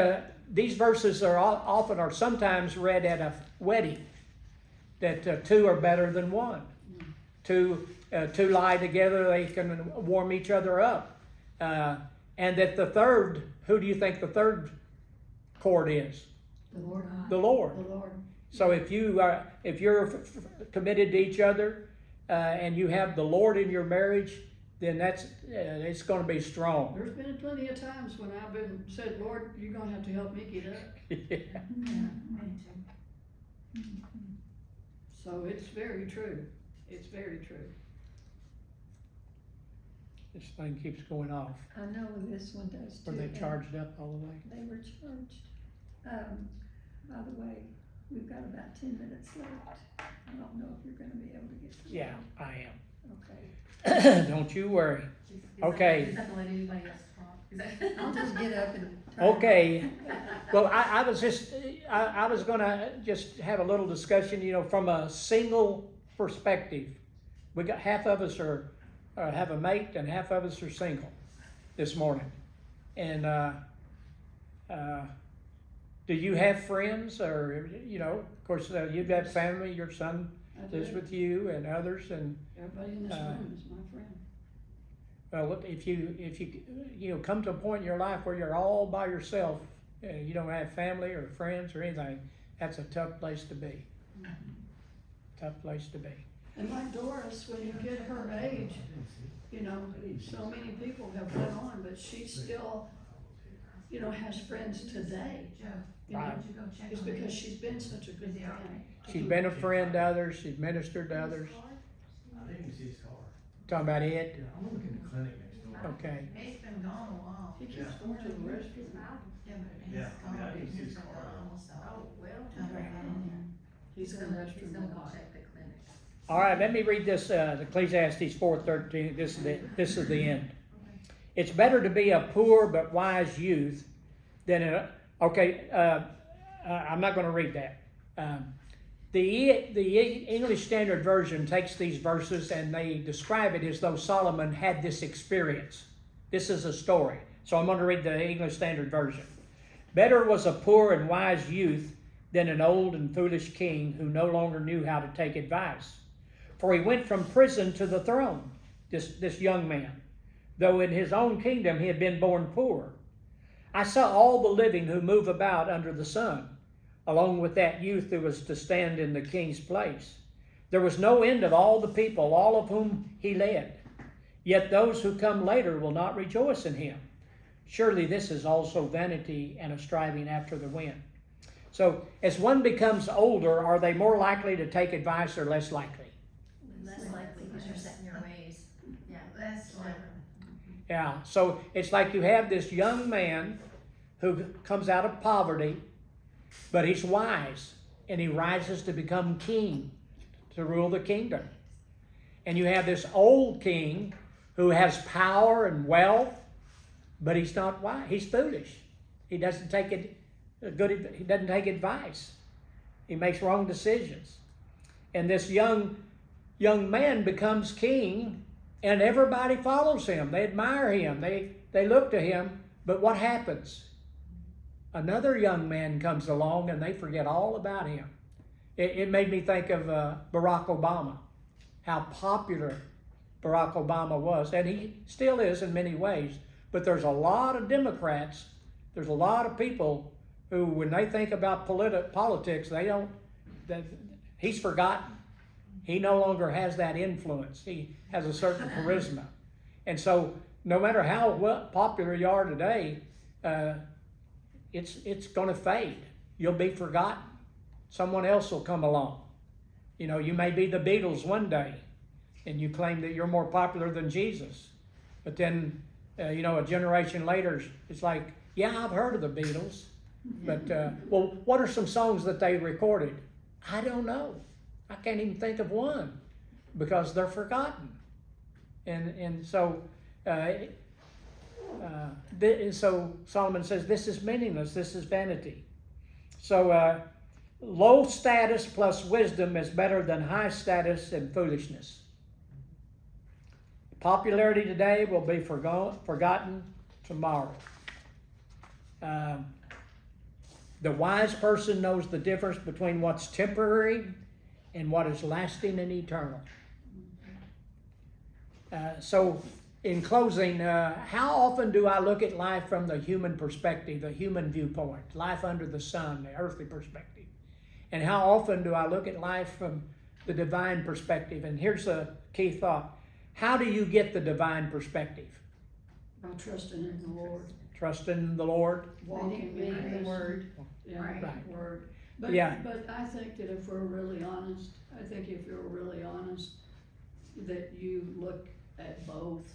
[SPEAKER 1] these verses are often or sometimes read at a wedding, that 2 are better than 1. Two lie together, they can warm each other up. And that the third, who do you think the third cord is?
[SPEAKER 4] The Lord.
[SPEAKER 1] The Lord.
[SPEAKER 4] The Lord.
[SPEAKER 1] So if you're committed to each other, and you have the Lord in your marriage, then it's going to be strong.
[SPEAKER 4] There's been plenty of times when I've said, Lord, you're gonna have to help me get up.
[SPEAKER 1] Yeah.
[SPEAKER 9] Yeah, me too.
[SPEAKER 4] So it's very true, it's very true.
[SPEAKER 1] This thing keeps going off.
[SPEAKER 7] I know this one does too.
[SPEAKER 1] Were they
[SPEAKER 7] and
[SPEAKER 1] charged up all the way?
[SPEAKER 7] They were charged. By the way, we've got about 10 minutes left. I don't know if you're gonna be able to get through.
[SPEAKER 1] Yeah, I
[SPEAKER 7] Okay.
[SPEAKER 1] am. Don't you worry. Okay.
[SPEAKER 3] He's not gonna let anybody else talk. Is that-
[SPEAKER 7] I'll just get up and.
[SPEAKER 1] Okay. Well, I was gonna just have a little discussion, you know, from a single perspective. We got, half of us have a mate and half of us are single this morning. And, do you have friends or, you know, of course, you've got family, your son
[SPEAKER 4] I
[SPEAKER 1] lives
[SPEAKER 4] do.
[SPEAKER 1] with you and others, and
[SPEAKER 4] Everybody in this room is my friend.
[SPEAKER 1] well, look, if you know, come to a point in your life where you're all by yourself, you don't have family or friends or anything, that's a tough place to be. Tough place to be.
[SPEAKER 4] And like Doris, when you get her age, you know, so many people have went on, but she still, you know, has friends today.
[SPEAKER 9] Joe,
[SPEAKER 4] You know,
[SPEAKER 1] Right.
[SPEAKER 9] why don't you go check
[SPEAKER 4] it's
[SPEAKER 9] on
[SPEAKER 4] because
[SPEAKER 9] him?
[SPEAKER 4] she's been such a good
[SPEAKER 9] Is he all
[SPEAKER 4] friend.
[SPEAKER 9] right?
[SPEAKER 1] She's been a friend to others, she's ministered to others.
[SPEAKER 2] I think you see his car.
[SPEAKER 1] Talking about Ed?
[SPEAKER 2] Yeah, I'm gonna look in the clinic next door.
[SPEAKER 1] Okay.
[SPEAKER 9] He's been gone a while.
[SPEAKER 4] He keeps going to the restroom.
[SPEAKER 9] Yeah, but he's
[SPEAKER 2] Yeah,
[SPEAKER 9] gone,
[SPEAKER 2] I didn't see
[SPEAKER 9] he's
[SPEAKER 2] his
[SPEAKER 9] been
[SPEAKER 2] car.
[SPEAKER 9] gone almost all.
[SPEAKER 3] Well,
[SPEAKER 9] Time right in there.
[SPEAKER 4] He's in the
[SPEAKER 3] he's
[SPEAKER 4] restroom
[SPEAKER 3] gonna
[SPEAKER 4] a
[SPEAKER 3] go
[SPEAKER 4] lot.
[SPEAKER 3] check the clinic.
[SPEAKER 1] All right, let me read this, Ecclesiastes 4:13. This is the end. It's better to be a poor but wise youth than I'm not going to read that. The English Standard Version takes these verses and they describe it as though Solomon had this experience. This is a story. So I'm going to read the English Standard Version. Better was a poor and wise youth than an old and foolish king who no longer knew how to take advice. For he went from prison to the throne, this young man, though in his own kingdom he had been born poor. I saw all the living who move about under the sun, along with that youth who was to stand in the king's place. There was no end of all the people, all of whom he led. Yet those who come later will not rejoice in him. Surely this is also vanity and a striving after the wind. So as one becomes older, are they more likely to take advice or less likely?
[SPEAKER 11] Less likely because you're set in your ways.
[SPEAKER 3] Yeah.
[SPEAKER 9] That's like,
[SPEAKER 1] Yeah, so it's like you have this young man who comes out of poverty, but he's wise and he rises to become king, to rule the kingdom. And you have this old king who has power and wealth, but he's not wise. He's foolish. He doesn't take he doesn't take advice. He makes wrong decisions. And this young man becomes king, and everybody follows him. They admire him. They look to him. But what happens? Another young man comes along, and they forget all about him. It made me think of Barack Obama, how popular Barack Obama was, and he still is in many ways. But there's a lot of Democrats, there's a lot of people who, when they think about politics, he's forgotten. He no longer has that influence. He has a certain charisma. And so no matter how popular you are today, it's going to fade. You'll be forgotten. Someone else will come along. You know, you may be the Beatles one day, and you claim that you're more popular than Jesus. But then, you know, a generation later, it's like, yeah, I've heard of the Beatles. But, well, what are some songs that they recorded? I don't know. I can't even think of one because they're forgotten. And so, so Solomon says, this is meaningless, this is vanity. So low status plus wisdom is better than high status and foolishness. Popularity today will be forgotten tomorrow. The wise person knows the difference between what's temporary and what is lasting and eternal. So in closing, how often do I look at life from the human perspective, the human viewpoint, life under the sun, the earthly perspective? And how often do I look at life from the divine perspective? And here's a key thought. How do you get the divine perspective?
[SPEAKER 4] By trusting in the Lord,
[SPEAKER 1] Trust in the Lord.
[SPEAKER 4] walking in
[SPEAKER 3] Reading the
[SPEAKER 4] His
[SPEAKER 3] word.
[SPEAKER 4] Yeah,
[SPEAKER 1] Right.
[SPEAKER 4] word. But,
[SPEAKER 1] Yeah.
[SPEAKER 4] but I think that if we're really honest, that you look at both.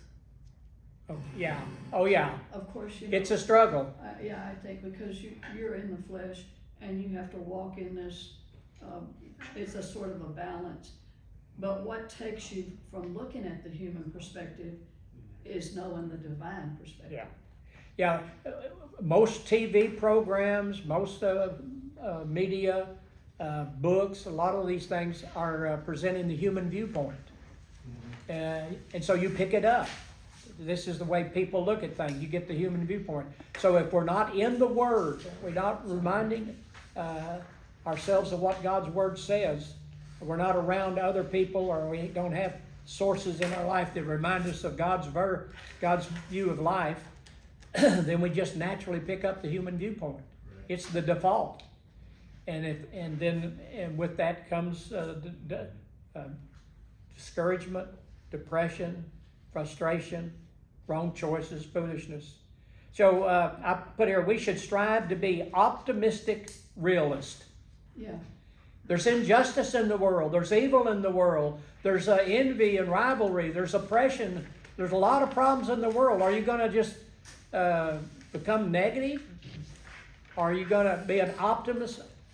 [SPEAKER 1] Oh, yeah, oh, yeah,
[SPEAKER 4] Of course, you know.
[SPEAKER 1] it's a struggle.
[SPEAKER 4] Yeah, I think because you're in the flesh and you have to walk in this, it's a sort of a balance. But what takes you from looking at the human perspective is knowing the divine perspective.
[SPEAKER 1] Yeah, most TV programs, most media, books, a lot of these things are presenting the human viewpoint. And so you pick it up. This is the way people look at things. You get the human viewpoint. So if we're not in the Word, we're not reminding ourselves of what God's Word says, we're not around other people, or we don't have sources in our life that remind us of God's view of life, then we just naturally pick up the human viewpoint.
[SPEAKER 2] Right.
[SPEAKER 1] It's the default. And with that comes discouragement, depression, frustration, wrong choices, foolishness. So I put here, we should strive to be optimistic realists.
[SPEAKER 4] Yeah,
[SPEAKER 1] There's injustice in the world. There's evil in the world. There's envy and rivalry. There's oppression. There's a lot of problems in the world. Are you going to just become negative? Or are you going to be an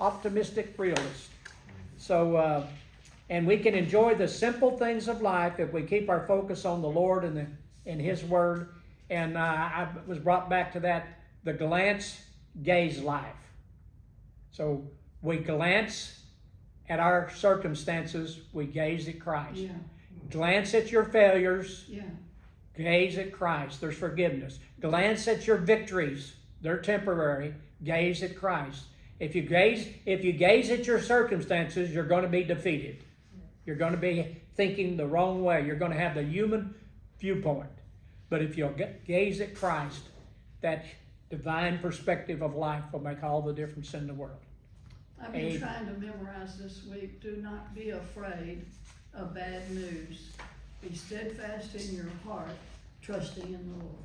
[SPEAKER 1] optimistic realist? So, and we can enjoy the simple things of life if we keep our focus on the Lord and His Word. And I was brought back to that, the glance, gaze life. So we glance at our circumstances, we gaze at Christ.
[SPEAKER 4] yeah,
[SPEAKER 1] Glance at your failures,
[SPEAKER 4] yeah,
[SPEAKER 1] gaze at Christ. There's forgiveness. Glance at your victories, they're temporary. Gaze at Christ. If you gaze at your circumstances, you're going to be defeated. You're going to be thinking the wrong way. You're going to have the human viewpoint. But if you'll gaze at Christ, that divine perspective of life will make all the difference in the world.
[SPEAKER 4] I've been
[SPEAKER 1] Amen.
[SPEAKER 4] trying to memorize this week, do not be afraid of bad news. Be steadfast in your heart, trusting in the Lord.